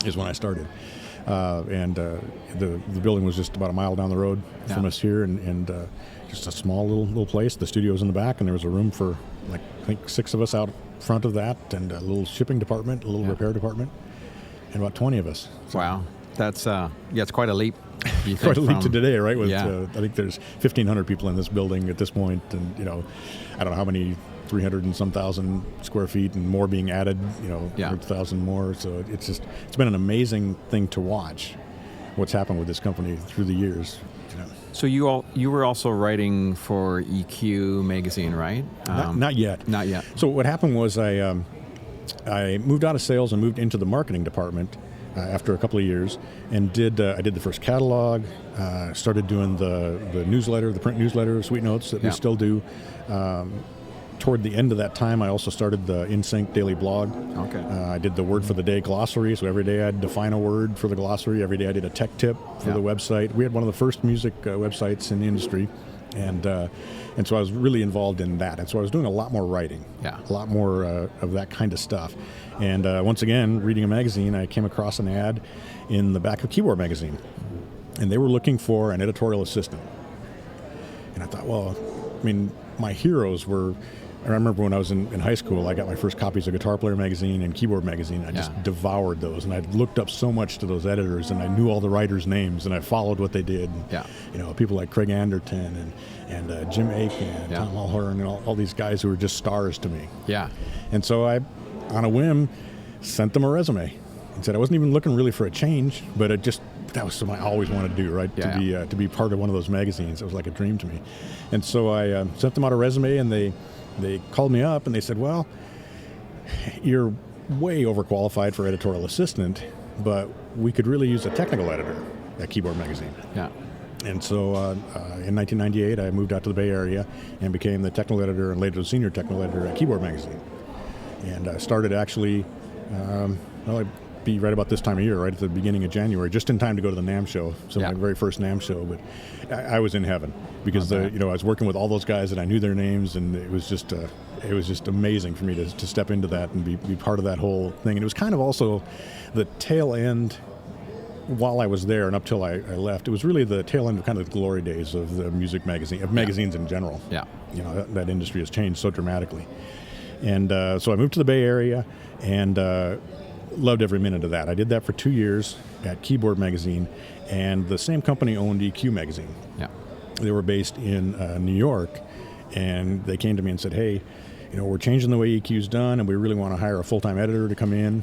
is when I started. The building was just about a mile down the road from us here, and just a small little place. The studio was in the back, and there was a room for I think 6 of us out front of that, and a little shipping department, a little repair department, and about 20 of us. So wow, that's it's quite a leap. Quite a leap to today, right? I think there's 1,500 people in this building at this point, and I don't know how many, 300 and some thousand square feet and more being added, 100,000 more. So it's been an amazing thing to watch what's happened with this company through the years. So you were also writing for EQ magazine, right? Not yet. Not yet. So what happened was I moved out of sales and moved into the marketing department after a couple of years, and I did the first catalog. Started doing the newsletter, the print newsletter, Sweet Notes that we still do. Toward the end of that time, I also started the In Sync daily blog. Okay. I did the word for the day glossary, so every day I'd define a word for the glossary. Every day I did a tech tip for the website. We had one of the first music websites in the industry, and so I was really involved in that. And so I was doing a lot more writing, a lot more of that kind of stuff. And once again, reading a magazine, I came across an ad in the back of Keyboard magazine, and they were looking for an editorial assistant. And I thought, well, I mean, my heroes were... I remember when I was in high school, I got my first copies of Guitar Player magazine and Keyboard magazine. I just devoured those, and I looked up so much to those editors, and I knew all the writers' names, and I followed what they did. People like Craig Anderton and Jim Aiken and Tom Mulhern and all these guys who were just stars to me. Yeah. And so I, on a whim, sent them a resume and said I wasn't even looking really for a change, but that was something I always wanted to do, right? To be part of one of those magazines. It was like a dream to me. And so I sent them out a resume, and they called me up and they said, well, you're way overqualified for editorial assistant, but we could really use a technical editor at Keyboard magazine. Yeah. And so in 1998, I moved out to the Bay Area and became the technical editor and later the senior technical editor at Keyboard magazine. And I started actually, I'd be right about this time of year, right at the beginning of January, just in time to go to the NAMM show. So my very first NAMM show, but I was in heaven because I was working with all those guys and I knew their names, and it was just amazing for me to step into that and be part of that whole thing. And it was kind of also the tail end while I was there and up till I left. It was really the tail end of kind of the glory days of the music magazine, of magazines in general. Yeah, that industry has changed so dramatically. And so I moved to the Bay Area and loved every minute of that. I did that for 2 years at Keyboard magazine, and the same company owned EQ magazine. Yeah. They were based in New York, and they came to me and said, hey, we're changing the way EQ's done, and we really want to hire a full-time editor to come in.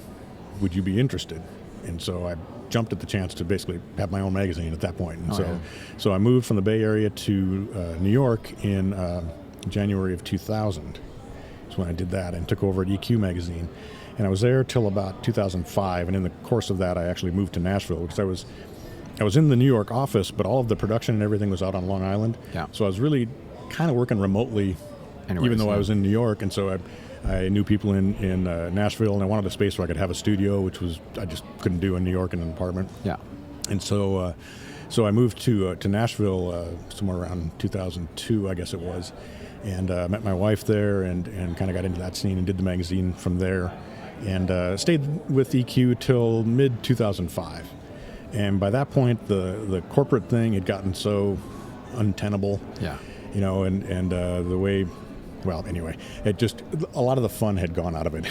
Would you be interested? And so I jumped at the chance to basically have my own magazine at that point. And so I moved from the Bay Area to New York in January of 2000. That's when I did that and took over at EQ magazine. And I was there till about 2005, and in the course of that, I actually moved to Nashville because I was in the New York office, but all of the production and everything was out on Long Island. Yeah. So I was really kind of working remotely, even though I was in New York. And so I knew people in Nashville, and I wanted a space where I could have a studio, which I just couldn't do in New York in an apartment. Yeah. And so I moved to Nashville somewhere around 2002, I guess it was, and met my wife there, and kind of got into that scene and did the magazine from there, and stayed with EQ till mid 2005. And by that point, the corporate thing had gotten so untenable. Yeah. And the way. Well, anyway, a lot of the fun had gone out of it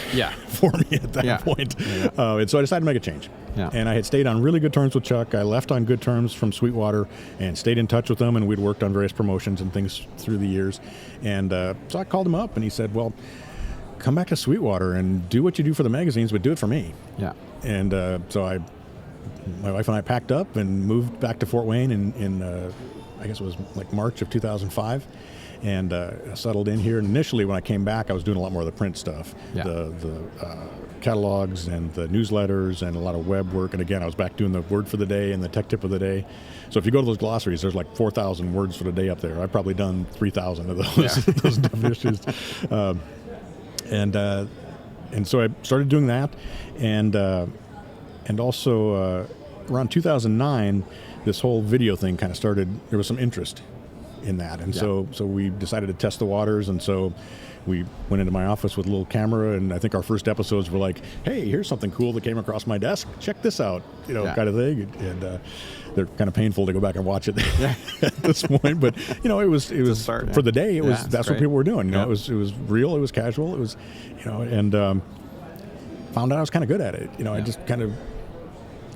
for me at that point. Yeah. And so I decided to make a change. Yeah. And I had stayed on really good terms with Chuck. I left on good terms from Sweetwater and stayed in touch with them, and we'd worked on various promotions and things through the years. And so I called him up, and he said, well, come back to Sweetwater and do what you do for the magazines, but do it for me. Yeah. And so my wife and I packed up and moved back to Fort Wayne in I guess it was like March of 2005. And settled in here. And initially, when I came back, I was doing a lot more of the print stuff, the catalogs and the newsletters and a lot of web work. And again, I was back doing the word for the day and the tech tip of the day. So if you go to those glossaries, there's like 4,000 words for the day up there. I've probably done 3,000 of those those definitions. And so I started doing that, and also around 2009, this whole video thing kind of started. There was some interest in that, and so we decided to test the waters, and so we went into my office with a little camera, and I think our first episodes were like, hey, here's something cool that came across my desk, check this out, kind of thing, and they're kind of painful to go back and watch it at this point, but it was start, for the day, that's what people were doing, it was real, it was casual, it was and found out I was kind of good at it, I just kind of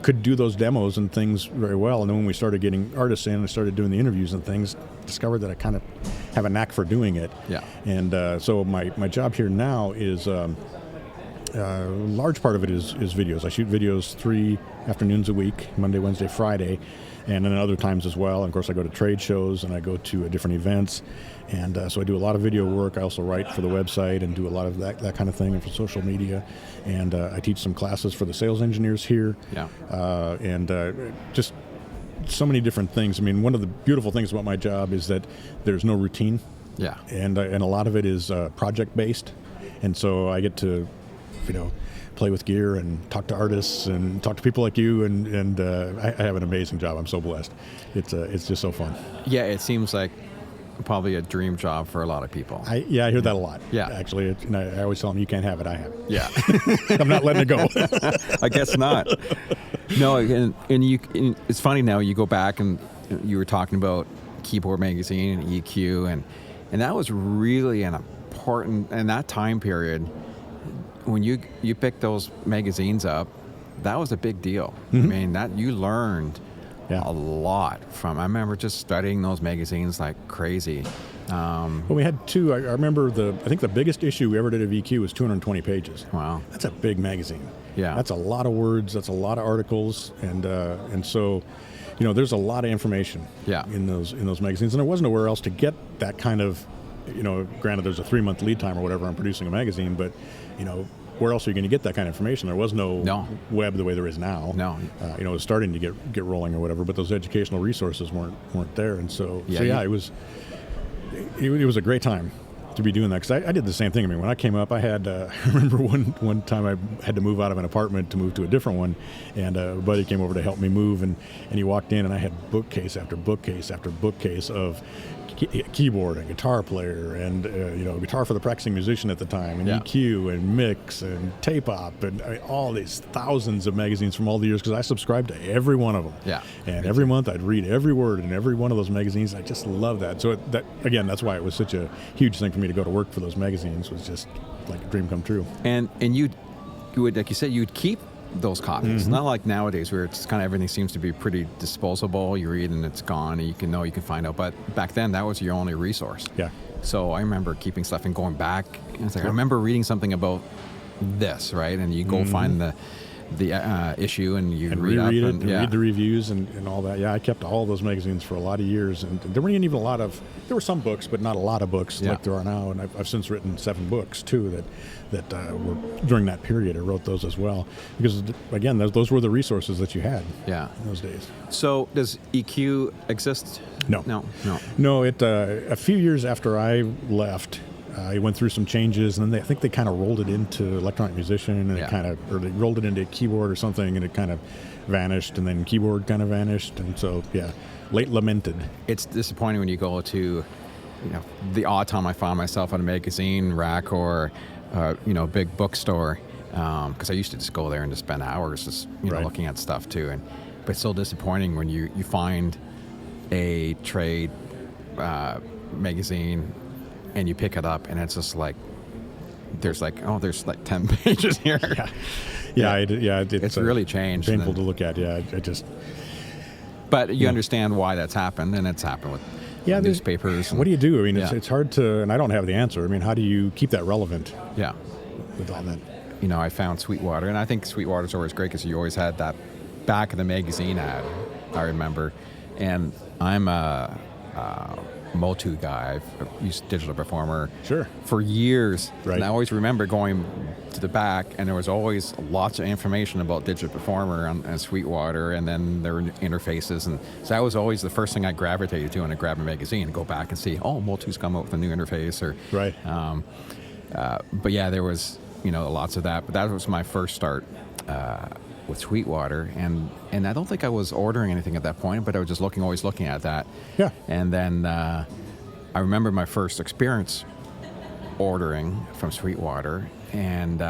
could do those demos and things very well. And then when we started getting artists in and started doing the interviews and things, discovered that I kind of have a knack for doing it. Yeah. And so my job here now is a large part of it is videos. I shoot videos 3 afternoons a week, Monday, Wednesday, Friday, and then other times as well. And of course, I go to trade shows and I go to different events. And so I do a lot of video work. I also write for the website and do a lot of that kind of thing and for social media. And I teach some classes for the sales engineers here. Yeah. And just so many different things. I mean, one of the beautiful things about my job is that there's no routine. Yeah. And a lot of it is project-based. And so I get to, play with gear and talk to artists and talk to people like you. And I have an amazing job. I'm so blessed. It's just so fun. Yeah, it seems like probably a dream job for a lot of people. I hear that a lot. Yeah. Actually, I always tell them, you can't have it, I have it. Yeah. I'm not letting it go. I guess not. No, and it's funny now, you go back and you were talking about Keyboard Magazine and EQ, and that was really an important, in that time period, when you picked those magazines up, that was a big deal. Mm-hmm. I mean, that you learned a lot from. I remember just studying those magazines like crazy. Well, we had 2. I remember I think the biggest issue we ever did of EQ was 220 pages. Wow, that's a big magazine. Yeah, that's a lot of words. That's a lot of articles, and so, there's a lot of information. In those magazines, and there wasn't nowhere else to get that kind of. Granted, there's a 3-month lead time or whatever on producing a magazine, but where else are you going to get that kind of information? There was no web the way there is now. No, it was starting to get rolling or whatever, but those educational resources weren't there, and so it was a great time to be doing that, because I did the same thing. I mean, when I came up, I had I remember one time I had to move out of an apartment to move to a different one, and a buddy came over to help me move, and he walked in, and I had bookcase after bookcase after bookcase of keyboard and guitar player and guitar for the practicing musician at the time, and EQ and mix and tape op and all these thousands of magazines from all the years, because I subscribed to every one of them. Yeah. And every month I'd read every word in every one of those magazines. I just love that. So that's why it was such a huge thing for me to go to work for those magazines. Was just like a dream come true. And you would, like you said, you'd keep those copies. Mm-hmm. Not like nowadays where it's kind of everything seems to be pretty disposable. You read and it's gone, and you can find out. But back then, that was your only resource. Yeah. So I remember keeping stuff and going back. And it's like, I remember reading something about this, right? And you go find the issue and you and read reread up it and read the reviews and all that. Yeah, I kept all those magazines for a lot of years, and there weren't even there were some books, but not a lot of books like there are now. And I've since written 7 books too that were during that period. I wrote those as well because, again, those were the resources that you had in those days. So does EQ exist? No. It a few years after I left, I went through some changes, and then I think they kind of rolled it into Electronic Musician, and or they rolled it into Keyboard or something, and it kind of vanished, and then Keyboard kind of vanished, and so late lamented. It's disappointing when you go to, the odd time I find myself at a magazine rack or, big bookstore, because I used to just go there and just spend hours just looking at stuff too, but it's so disappointing when you find a trade magazine and you pick it up and it's just like there's like 10 pages here. It's really changed. Painful to look at. But you understand why that's happened, and it's happened with newspapers. What do you do? I mean, it's hard to, and I don't have the answer. I mean, how do you keep that relevant? Yeah, with all that. I found Sweetwater, and I think Sweetwater's always great because you always had that back of the magazine ad. I remember, and I'm a Motu guy. I've used Digital Performer for years. Right. And I always remember going to the back, and there was always lots of information about Digital Performer and Sweetwater, and then their interfaces. And so that was always the first thing I gravitated to when I grabbed a magazine and go back and see, Motu's come out with a new interface. But there was, lots of that. But that was my first start with Sweetwater, and I don't think I was ordering anything at that point, but I was just always looking at that. Yeah. And then I remember my first experience ordering from Sweetwater, and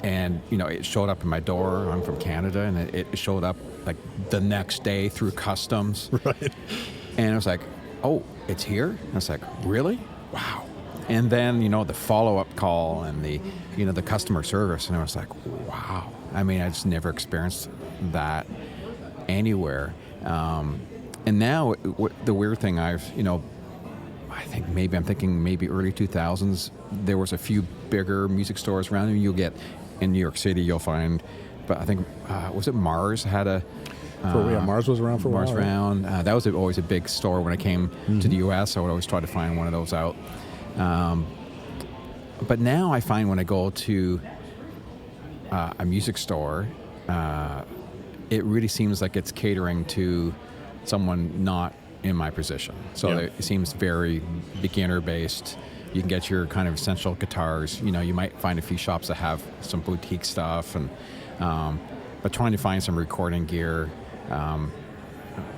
it showed up in my door. I'm from Canada, and it showed up like the next day through customs. Right. And I was like, oh, it's here? And I was like, really? Wow. And then, the follow-up call and the customer service, and I was like, wow. I mean, I just never experienced that anywhere. And now, the weird thing I think maybe early 2000s, there was a few bigger music stores around. You'll get in New York City, you'll find, but I think, was it Mars had a... Mars was around for a while. Mars around. That was always a big store when I came to the U.S. I would always try to find one of those out. But now I find when I go to a music store, it really seems like it's catering to someone not in my position. So it seems very beginner-based. You can get your kind of essential guitars. You might find a few shops that have some boutique stuff, but trying to find some recording gear.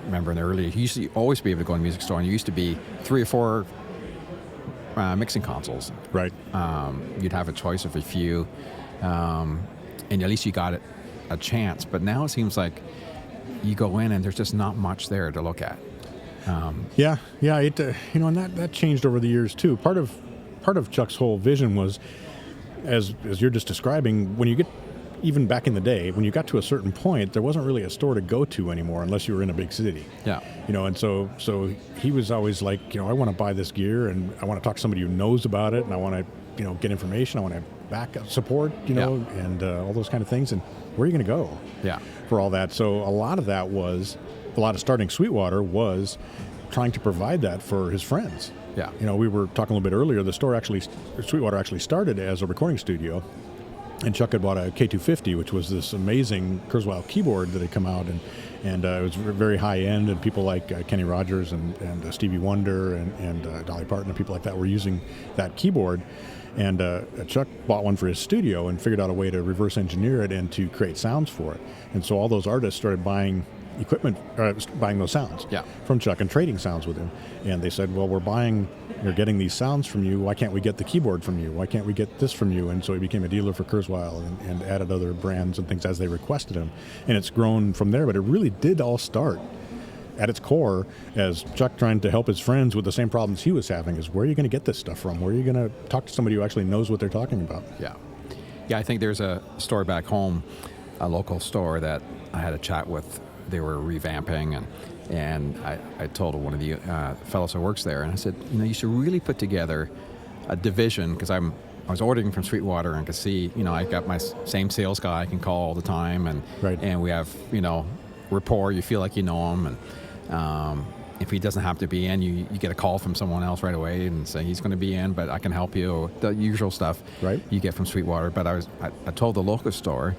Remember in the early, you used to always be able to go to a music store, and you used to be 3 or 4 mixing consoles. Right. You'd have a choice of a few, and at least you got a chance. But now it seems like you go in and there's just not much there to look at. And that changed over the years too. Part of Chuck's whole vision was, as you're just describing, when you get, even back in the day, when you got to a certain point, there wasn't really a store to go to anymore unless you were in a big city. Yeah. And so he was always like, I want to buy this gear, and I want to talk to somebody who knows about it, and I want to, get information. I want to back up support, and all those kind of things. And where are you going to go? Yeah. For all that. So a lot of starting Sweetwater was trying to provide that for his friends. Yeah. We were talking a little bit earlier. Sweetwater actually started as a recording studio. And Chuck had bought a K250, which was this amazing Kurzweil keyboard that had come out, and it was very high end, and people like Kenny Rogers and Stevie Wonder and Dolly Parton and people like that were using that keyboard. And Chuck bought one for his studio and figured out a way to reverse engineer it and to create sounds for it. And so all those artists started buying equipment, buying those sounds from Chuck and trading sounds with him. And they said, well, we're getting these sounds from you. Why can't we get the keyboard from you? Why can't we get this from you? And so he became a dealer for Kurzweil and added other brands and things as they requested him. And it's grown from there, but it really did all start at its core as Chuck trying to help his friends with the same problems he was having, is where are you going to get this stuff from? Where are you going to talk to somebody who actually knows what they're talking about? Yeah. Yeah, I think there's a store back home, a local store that I had a chat with. They were revamping, and I told one of the fellows who works there, and I said, you should really put together a division, because I'm I was ordering from Sweetwater and could see, I got my same sales guy I can call all the time, and Right. and we have, rapport. You feel like you know him, and if he doesn't have to be in, you get a call from someone else right away and say he's going to be in, but I can help you, or the usual stuff Right. you get from Sweetwater. But I told the local store,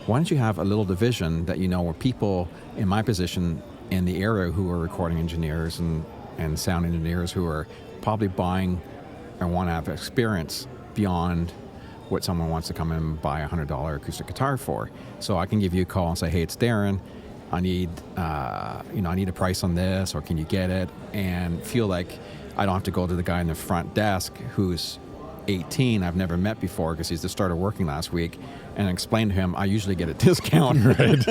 why don't you have a little division that where people in my position in the area who are recording engineers and sound engineers who are probably buying and want to have experience beyond what someone wants to come in and buy a $100 acoustic guitar for. So I can give you a call and say, hey, it's Darren. I need, I need a price on this, or can you get it? And feel like I don't have to go to the guy in the front desk who's 18, I've never met before because he's just started working last week, and explain to him I usually get a discount. Right.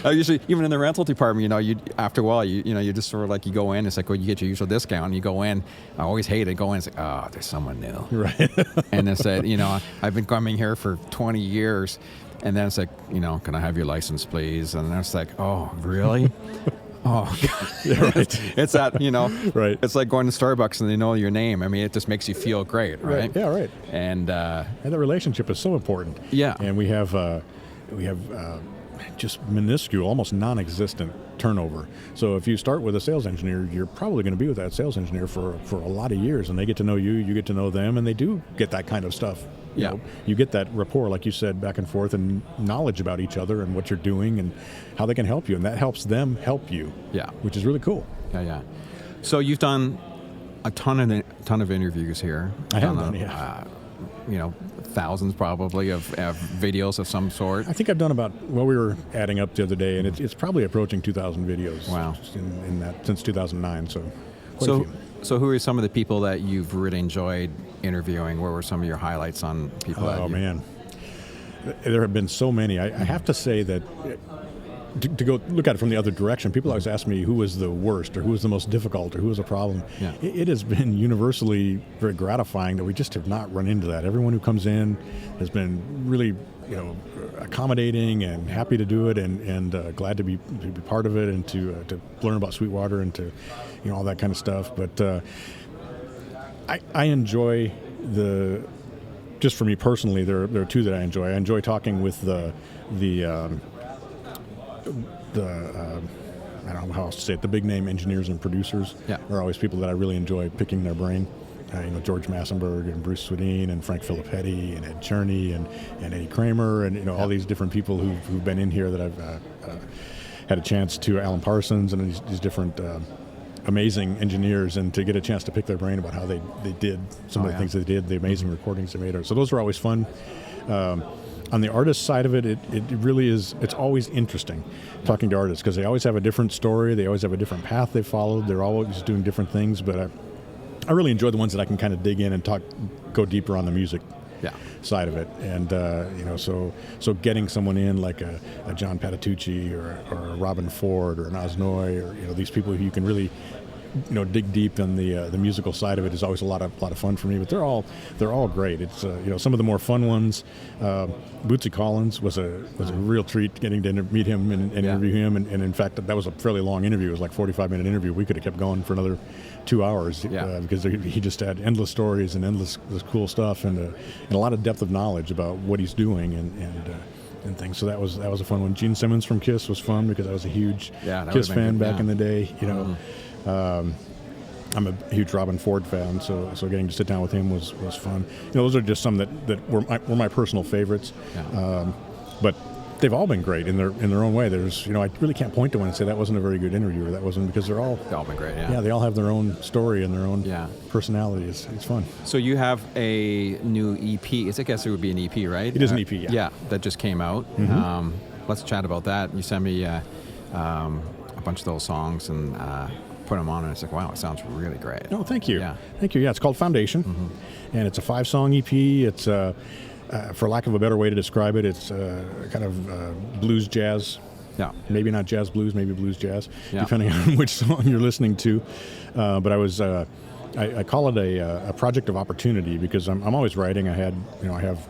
I usually, even in the rental department, you after a while, you just sort of like, you go in, it's like, well, you get your usual discount, and you go in. I always hate it. Go in, it's like, oh, there's someone new. Right. And they said, I've been coming here for 20 years. And then it's like, can I have your license, please? And then it's like, oh, really? Oh, God. Yeah, right. It's that, Right. It's like going to Starbucks and they know your name. I mean, it just makes you feel great, right? Yeah, right. And the relationship is so important. Yeah. And we have just minuscule, almost non-existent turnover. So if you start with a sales engineer, you're probably going to be with that sales engineer for a lot of years, and they get to know you, you get to know them, and they do get that kind of stuff. You get that rapport, like you said, back and forth, and knowledge about each other and what you're doing and how they can help you, and that helps them help you. Yeah. Which is really cool. Yeah. So you've done a ton of interviews here. I have done, yeah. Thousands probably of videos of some sort. I think I've done about, we were adding up the other day, and it's probably approaching 2,000 videos. Wow. In that, since 2009, so quite a few. So who are some of the people that you've really enjoyed interviewing? What were some of your highlights on people? Oh, man. There have been so many. I have to say that to go look at it from the other direction, people always ask me who was the worst or who was the most difficult or who was a problem. Yeah. It has been universally very gratifying that we just have not run into that. Everyone who comes in has been really accommodating and happy to do it, and glad to be part of it, and to learn about Sweetwater and to all that kind of stuff. But I enjoy just for me personally, there are two that I enjoy. I enjoy talking with the I don't know how else to say it, the big name engineers and producers. Yeah. Are always people that I really enjoy picking their brain. George Massenberg and Bruce Swedin and Frank Filippetti and Ed Cherney and Eddie Kramer and all these different people who've been in here that I've had a chance to, Alan Parsons and these different amazing engineers, and to get a chance to pick their brain about how they did some of the things they did, the amazing recordings they made. So those are always fun. On the artist side of it, it really is, it's always interesting talking to artists because they always have a different story, they always have a different path they followed, they're always doing different things, but I really enjoy the ones that I can kind of dig in and go deeper on the music side of it. And so getting someone in like a John Patitucci or a Robin Ford or an Osnoy, or these people who you can really dig deep in the musical side of it is always a lot of fun for me. But they're all great. It's some of the more fun ones. Bootsy Collins was a real treat getting to meet him and interview him. And in fact, that was a fairly long interview. It was like 45-minute interview. We could have kept going for another 2 hours because he just had endless stories and endless cool stuff and a lot of depth of knowledge about what he's doing and things. So that was a fun one. Gene Simmons from Kiss was fun because I was a huge Kiss fan back in the day. I'm a huge Robin Ford fan, so getting to sit down with him was fun. Those are just some that were my personal favorites. But they've all been great in their own way. There's I really can't point to one and say that wasn't a very good interview or that wasn't, because they've all been great. Yeah, they all have their own story and their own personality. It's fun. So you have a new EP. I guess it would be an EP, right? It is an EP. Yeah, that just came out. Mm-hmm. Let's chat about that. You sent me a bunch of those songs and put them on, and it's like, wow, it sounds really great. Oh, thank you. Yeah. Thank you. Yeah, it's called Foundation, and it's a 5-song EP. It's for lack of a better way to describe it, it's kind of blues jazz. Yeah. Maybe not jazz blues, maybe blues jazz, depending on which song you're listening to. But I call it a project of opportunity because I'm always writing. I have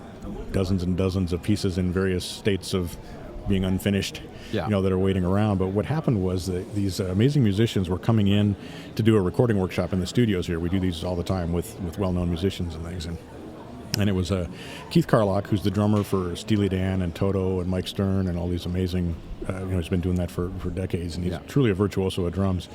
dozens and dozens of pieces in various states of being unfinished, that are waiting around. But what happened was that these amazing musicians were coming in to do a recording workshop in the studios here. We do these all the time with well-known musicians and things. And And it was Keith Carlock, who's the drummer for Steely Dan and Toto and Mike Stern and all these amazing, he's been doing that for decades, and he's truly a virtuoso at drums.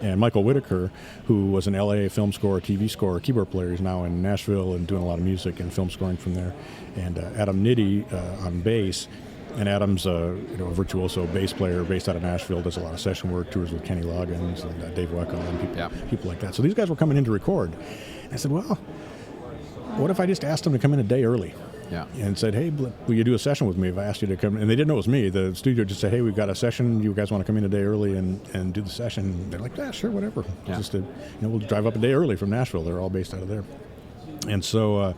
And Michael Whitaker, who was an LA film score, TV score, keyboard player, he's now in Nashville and doing a lot of music and film scoring from there. And Adam Nitty on bass. And Adam's a virtuoso bass player based out of Nashville, does a lot of session work, tours with Kenny Loggins and Dave Weckl and people like that. So these guys were coming in to record. And I said, well, what if I just asked them to come in a day early? Yeah. And said, hey, will you do a session with me if I asked you to come? And they didn't know it was me. The studio just said, hey, we've got a session. You guys want to come in a day early and do the session? And they're like, yeah, sure, whatever. Yeah. Just we'll drive up a day early from Nashville. They're all based out of there. And so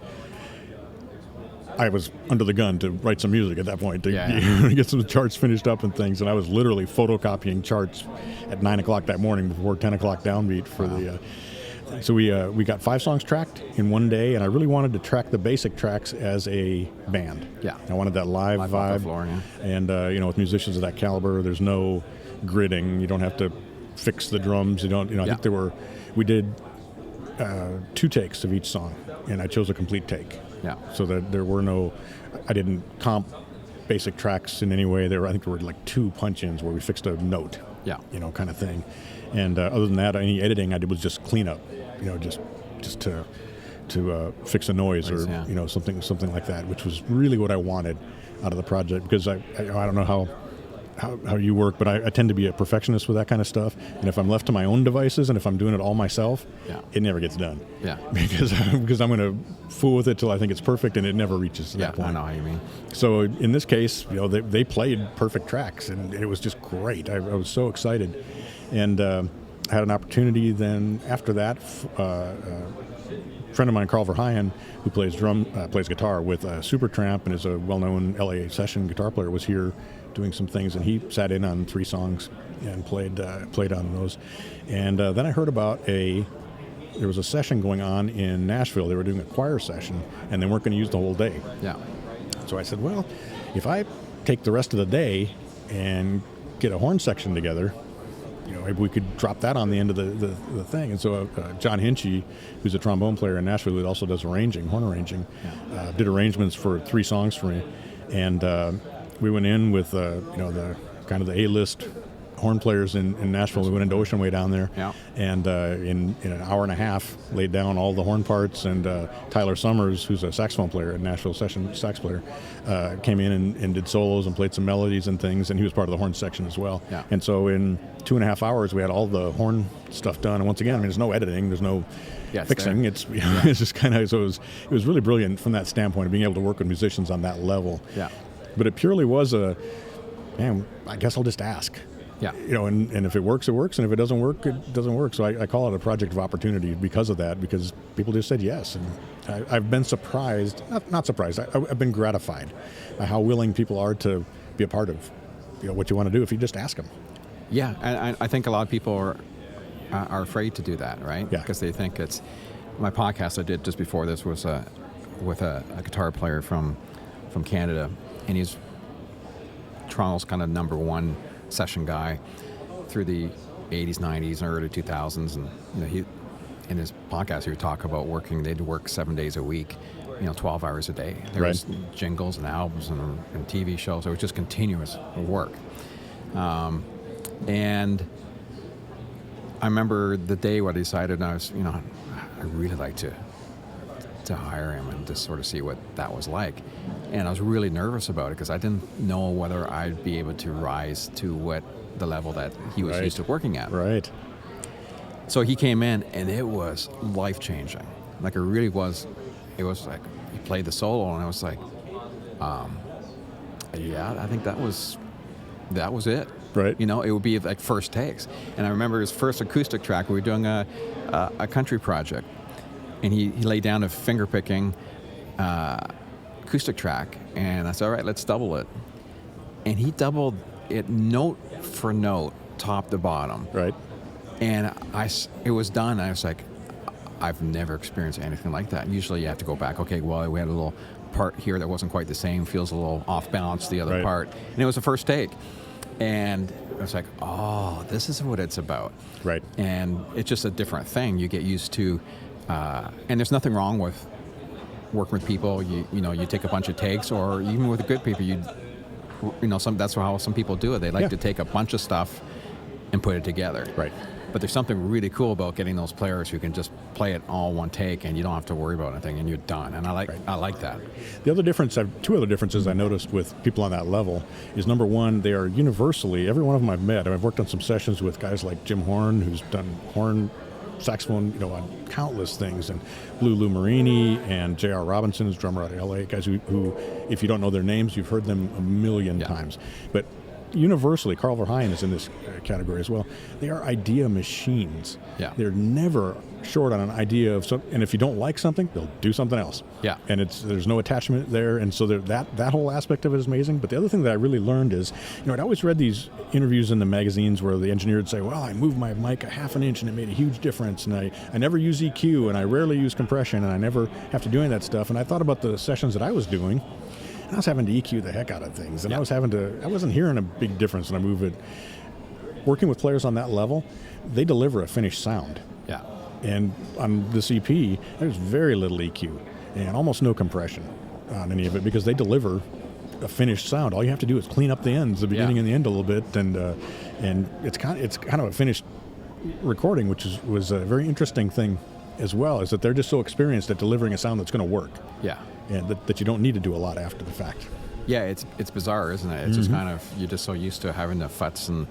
I was under the gun to write some music at that point to get some charts finished up and things. And I was literally photocopying charts at 9 o'clock that morning before 10 o'clock downbeat for the... So we got 5 songs tracked in one day, and I really wanted to track the basic tracks as a band. Yeah. I wanted that live vibe. Off the floor, yeah. And with musicians of that caliber, there's no gridding. You don't have to fix the drums. You don't. I think we did 2 takes of each song, and I chose a complete take. Yeah. So that there were no. I didn't comp basic tracks in any way. I think there were like 2 punch-ins where we fixed a note. Yeah. Kind of thing. And other than that, any editing I did was just cleanup. Just to fix a noise or something like that, which was really what I wanted out of the project, because I don't know how you work, but I tend to be a perfectionist with that kind of stuff. And if I'm left to my own devices and if I'm doing it all myself, it never gets done. Yeah. Because I'm going to fool with it till I think it's perfect, and it never reaches to that point. I know how you mean. So in this case, they played perfect tracks, and it was just great. I was so excited. And had an opportunity then after that. A friend of mine, Carl Verheyen, who plays guitar with Supertramp and is a well-known LA session guitar player, was here doing some things, and he sat in on 3 songs and played on those. And then I heard about there was a session going on in Nashville. They were doing a choir session, and they weren't going to use the whole day. Yeah. So I said, well, if I take the rest of the day and get a horn section together, maybe we could drop that on the end of the thing. And so John Hinchy, who's a trombone player in Nashville, who also does horn arranging, did arrangements for 3 songs for me. And we went in with the kind of the A-list horn players in Nashville. We went into Ocean Way down there, and in an hour and a half laid down all the horn parts. And Tyler Summers, who's a saxophone player, a Nashville session sax player, came in and did solos and played some melodies and things, and he was part of the horn section as well. Yeah. And so in 2.5 hours, we had all the horn stuff done. And once again, there's no editing, there's no fixing. It's just kind of, so it was really brilliant from that standpoint of being able to work with musicians on that level. Yeah. But it purely was I guess I'll just ask. Yeah. And if it works, it works, and if it doesn't work, it doesn't work. So I call it a project of opportunity because of that, because people just said yes. And I've been surprised, not surprised, I've been gratified by how willing people are to be a part of what you want to do if you just ask them. Yeah, and I think a lot of people are afraid to do that, right? Yeah. Because they think it's... My podcast I did just before this was with a guitar player from Canada, and he's Toronto's kind of number 1 session guy through the 80s, 90s, and early 2000s, and he in his podcast he would talk about they'd work 7 days a week, 12 hours a day. There was jingles and albums and TV shows. So it was just continuous work. And I remember the day when I decided I was, I'd really like to hire him and just sort of see what that was like. And I was really nervous about it because I didn't know whether I'd be able to rise to the level that he was used to working at. Right. So he came in, and it was life-changing. Like, it really was. It was like he played the solo, and I was like, I think that was it. Right. It would be like first takes. And I remember his first acoustic track. We were doing a country project, and he laid down a finger-picking acoustic track, and I said, all right, let's double it. And he doubled it note for note, top to bottom. Right. And it was done. I was like, I've never experienced anything like that. Usually you have to go back. Okay, well, we had a little part here that wasn't quite the same, feels a little off balance the other part. And it was the first take. And I was like, oh, this is what it's about. Right. And it's just a different thing. You get used to, and there's nothing wrong with working with people, you take a bunch of takes, or even with the good people, that's how some people do it. They like to take a bunch of stuff and put it together. Right. But there's something really cool about getting those players who can just play it all one take, and you don't have to worry about anything, and you're done. And I like that. The other difference, two other differences I noticed with people on that level is, number one, they are universally, every one of them I've met. I've worked on some sessions with guys like Jim Horn, who's done horn, saxophone, on countless things, and Lou Marini and J.R. Robinson, who's drummer out of L.A., guys who, if you don't know their names, you've heard them a million times. But universally, Carl Verheyen is in this category as well. They are idea machines. Yeah. They're never short on an idea of something, and if you don't like something, they'll do something else. Yeah. And there's no attachment there, and so that whole aspect of it is amazing. But the other thing that I really learned is, I'd always read these interviews in the magazines where the engineer would say, well, I moved my mic a half an inch and it made a huge difference, and I never use EQ, and I rarely use compression, and I never have to do any of that stuff. And I thought about the sessions that I was doing, and I was having to EQ the heck out of things, and I wasn't hearing a big difference when I move it. Working with players on that level, they deliver a finished sound. Yeah. And on this EP, there's very little EQ and almost no compression on any of it, because they deliver a finished sound. All you have to do is clean up the ends, the beginning and the end a little bit, and it's kind of a finished recording, which was a very interesting thing as well, is that they're just so experienced at delivering a sound that's going to work. Yeah. And that you don't need to do a lot after the fact. Yeah, it's bizarre, isn't it? It's just kind of, you're just so used to having the futs, and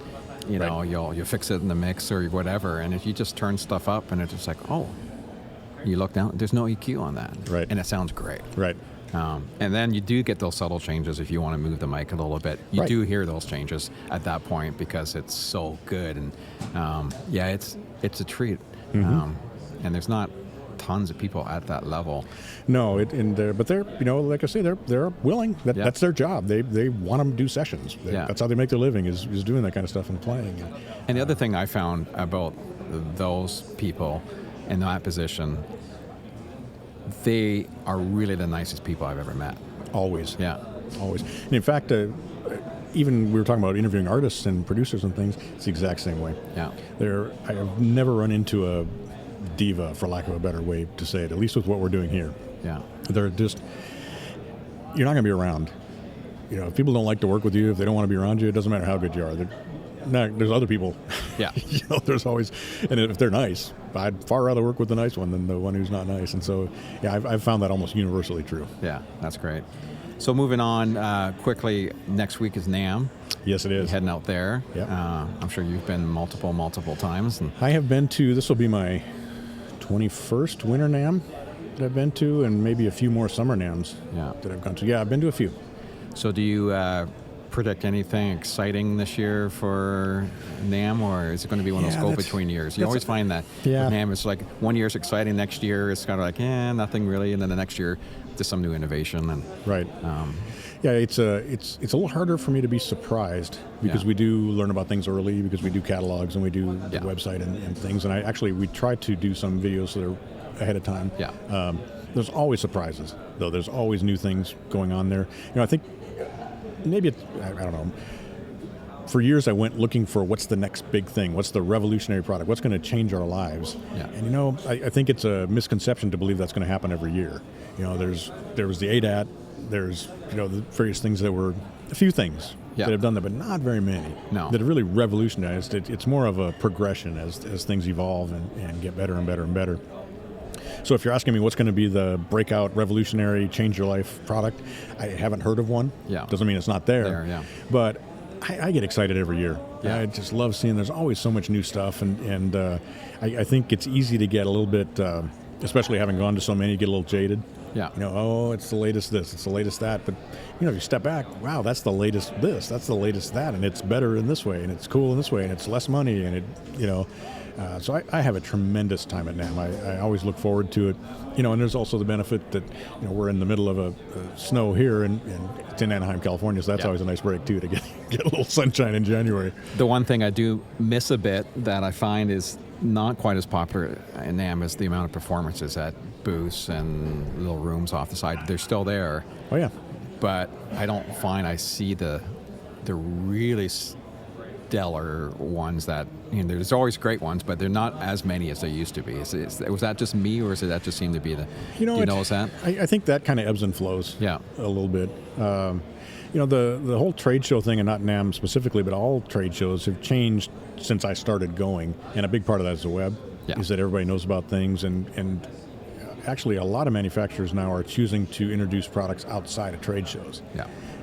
you'll fix it in the mix or whatever, and if you just turn stuff up and it's just like, oh, you look down, there's no EQ on that. Right. And it sounds great. Right. And then you do get those subtle changes if you want to move the mic a little bit. You do hear those changes at that point because it's so good, and it's a treat. And there's not tons of people at that level. No, but they're, like I say, they're willing. That's their job. They want to do sessions. That's how they make their living, is doing that kind of stuff and playing. And the other thing I found about those people in that position, they are really the nicest people I've ever met. Always. Yeah. Always. And in fact, even we were talking about interviewing artists and producers and things, it's the exact same way. Yeah. I have never run into a diva, for lack of a better way to say it, at least with what we're doing here. Yeah. They're just, you're not going to be around. If people don't like to work with you, if they don't want to be around you, it doesn't matter how good you are. There's other people. Yeah. There's always, and if they're nice, I'd far rather work with the nice one than the one who's not nice. And so, I've found that almost universally true. Yeah, that's great. So moving on quickly, next week is NAMM. Yes, it is. You're heading out there. Yep. I'm sure you've been multiple times. And I have been to, this will be my 21st winter NAMM that I've been to, and maybe a few more summer NAMMs that I've gone to. Yeah, I've been to a few. So do you predict anything exciting this year for NAMM, or is it going to be one of those go-between years? You always find that with NAMM, it's like 1 year it's exciting, next year it's kind of like, nothing really, and then the next year there's some new innovation. And right. It's a little harder for me to be surprised, because we do learn about things early, because we do catalogs and we do the website and things. And we try to do some videos so they're ahead of time. Yeah. There's always surprises, though. There's always new things going on there. I think maybe I don't know. For years I went looking for what's the next big thing, what's the revolutionary product, what's going to change our lives. Yeah. And I think it's a misconception to believe that's going to happen every year. There was the ADAT. There's the various things that were a few things that have done that, but not very many that have really revolutionized it. It's more of a progression as things evolve and get better and better and better. So if you're asking me what's going to be the breakout, revolutionary, change your life product, I haven't heard of one. Yeah. Doesn't mean it's not there. But I get excited every year. Yeah. I just love seeing there's always so much new stuff, and I think it's easy to get a little bit, especially having gone to so many, get a little jaded. Yeah. It's the latest this, it's the latest that. But, if you step back, wow, that's the latest this, that's the latest that, and it's better in this way, and it's cool in this way, and it's less money, and so I have a tremendous time at NAMM. I always look forward to it. And there's also the benefit that, we're in the middle of a snow here, and it's in Anaheim, California, so that's always a nice break, too, to get a little sunshine in January. The one thing I do miss a bit that I find is not quite as popular in NAMM is the amount of performances at booths and little rooms off the side. They're still there. Oh, yeah. But I don't find I see the really stellar ones that, there's always great ones, but they're not as many as there used to be. Was that just me, or is it that just seemed to be the, do you notice that? I think that kind of ebbs and flows a little bit. The whole trade show thing, and not NAMM specifically, but all trade shows have changed since I started going, and a big part of that is the web, is that everybody knows about things, and actually a lot of manufacturers now are choosing to introduce products outside of trade shows.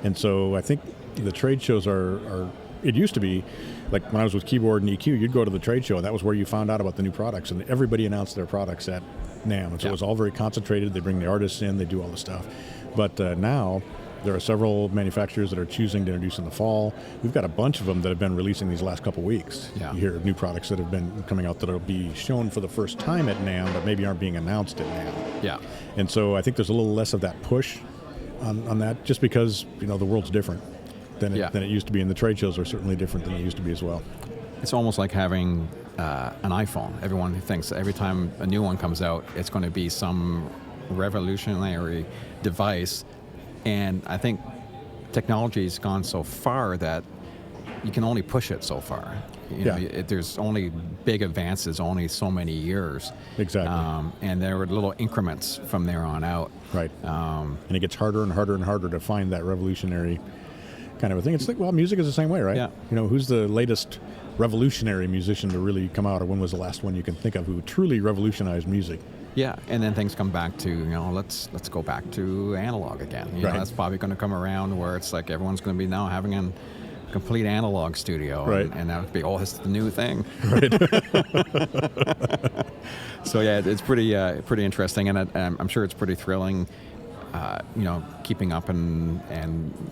And so I think the trade shows are it used to be, like when I was with Keyboard and EQ, you'd go to the trade show, and that was where you found out about the new products, and everybody announced their products at NAMM, and so it was all very concentrated. They bring the artists in, they do all the stuff. But now there are several manufacturers that are choosing to introduce in the fall. We've got a bunch of them that have been releasing these last couple weeks. You hear new products that have been coming out that will be shown for the first time at NAMM, but maybe aren't being announced at NAMM. And so I think there's a little less of that push on that, just because the world's different than it used to be, and the trade shows are certainly different than they used to be as well. It's almost like having an iPhone. Everyone thinks every time a new one comes out, it's going to be some revolutionary device. And I think technology's gone so far that you can only push it so far. There's only big advances, only so many years. Exactly. And there were little increments from there on out. Right. And it gets harder and harder and harder to find that revolutionary kind of a thing. It's like, well, music is the same way, right? Who's the latest revolutionary musician to really come out, or when was the last one you can think of who truly revolutionized music? And then things come back to, let's go back to analog again. That's probably going to come around where it's like everyone's going to be now having a complete analog studio, and that would be, this is the new thing. So it's pretty interesting, and I'm sure it's pretty thrilling. Keeping up and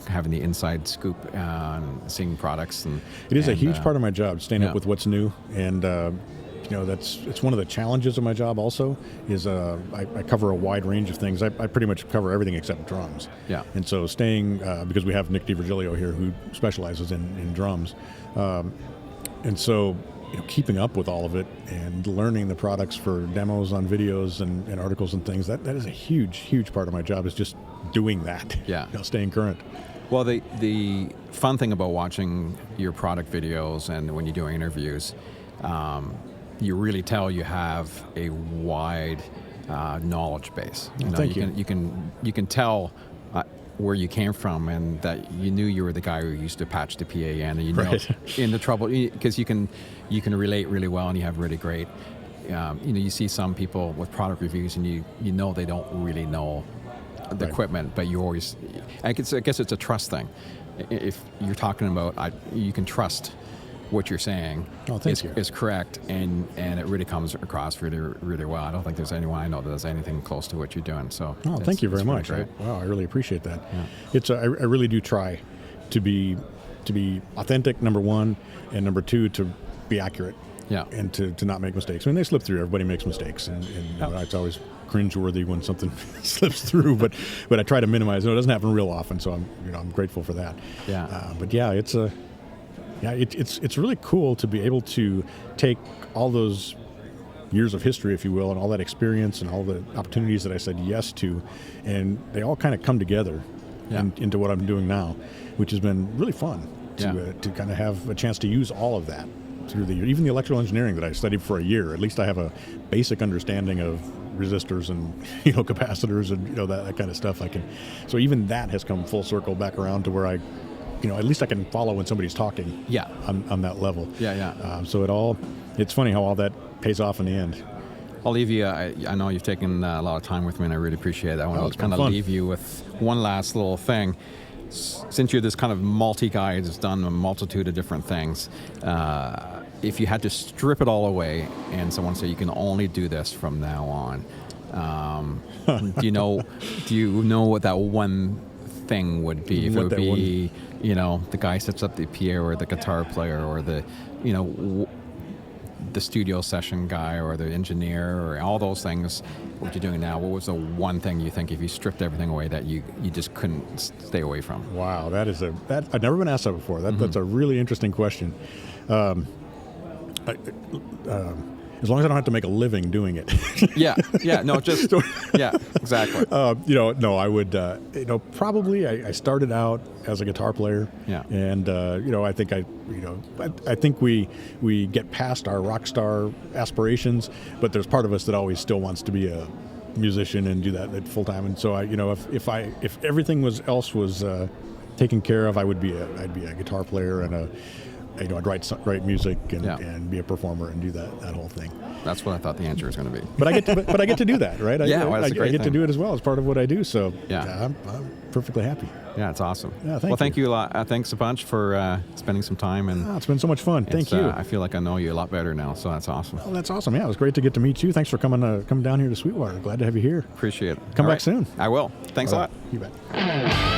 having the inside scoop on seeing products, and it is a huge part of my job, staying up with what's new, and it's one of the challenges of my job. Also, is I cover a wide range of things. I pretty much cover everything except drums. And so staying because we have Nick DiVirgilio here who specializes in drums, and so keeping up with all of it and learning the products for demos on videos and articles and things, that is a huge part of my job, is just doing that. Staying current. Well, the fun thing about watching your product videos and when you're doing interviews, you really tell you have a wide knowledge base. Thank you. You can tell where you came from, and that you knew you were the guy who used to patch the PA in, and in the trouble, because you can relate really well, and you have really great. You see some people with product reviews, and you they don't really know the equipment, but you always. I guess it's a trust thing. If you're talking about, you can trust what you're saying is correct, and it really comes across really, really well. I don't think there's anyone I know that does anything close to what you're doing. So thank you very much. Wow, I really appreciate that. I really do try to be authentic, number one, and number two, to be accurate. And to not make mistakes. I mean, they slip through. Everybody makes mistakes, and it's always cringeworthy when something slips through. But I try to minimize it. It doesn't happen real often, so I'm grateful for that. It's really cool to be able to take all those years of history, if you will, and all that experience and all the opportunities that I said yes to, and they all kind of come together into what I'm doing now, which has been really fun to kind of have a chance to use all of that through the year. Even the electrical engineering that I studied for a year, at least I have a basic understanding of resistors and capacitors and that kind of stuff. So even that has come full circle back around to where I at least I can follow when somebody's talking on that level. So it's funny how all that pays off in the end. I'll leave you, I know you've taken a lot of time with me, and I really appreciate that. I want to kind of leave you with one last little thing. Since you're this kind of multi-guy who's done a multitude of different things, if you had to strip it all away and someone said you can only do this from now on, do you know what that one thing would be? If it would be, the guy sets up the PA, or the guitar player, or the studio session guy, or the engineer, or all those things, what you're doing now, what was the one thing you think, if you stripped everything away, that you just couldn't stay away from? Wow, I've never been asked that before. That's a really interesting question. And as long as I don't have to make a living doing it. Yeah, no, just yeah, exactly. No, I would, probably I started out as a guitar player. Yeah. And I think we get past our rock star aspirations, but there's part of us that always still wants to be a musician and do that at full time. And so if everything else was taken care of, I'd be a guitar player and I'd write music and be a performer and do that whole thing. That's what I thought the answer was going to be. But I get to do that, right? That's a great I get to thing. do it as well as part of what I do. So Yeah. I'm perfectly happy. Yeah, it's awesome. Yeah, thank you a lot. Thanks a bunch for spending some time. And It's been so much fun. Thank you. I feel like I know you a lot better now, so that's awesome. Oh, that's awesome. Yeah, it was great to get to meet you. Thanks for coming down here to Sweetwater. Glad to have you here. Appreciate it. Come All back soon. I will. Thanks a lot. You bet.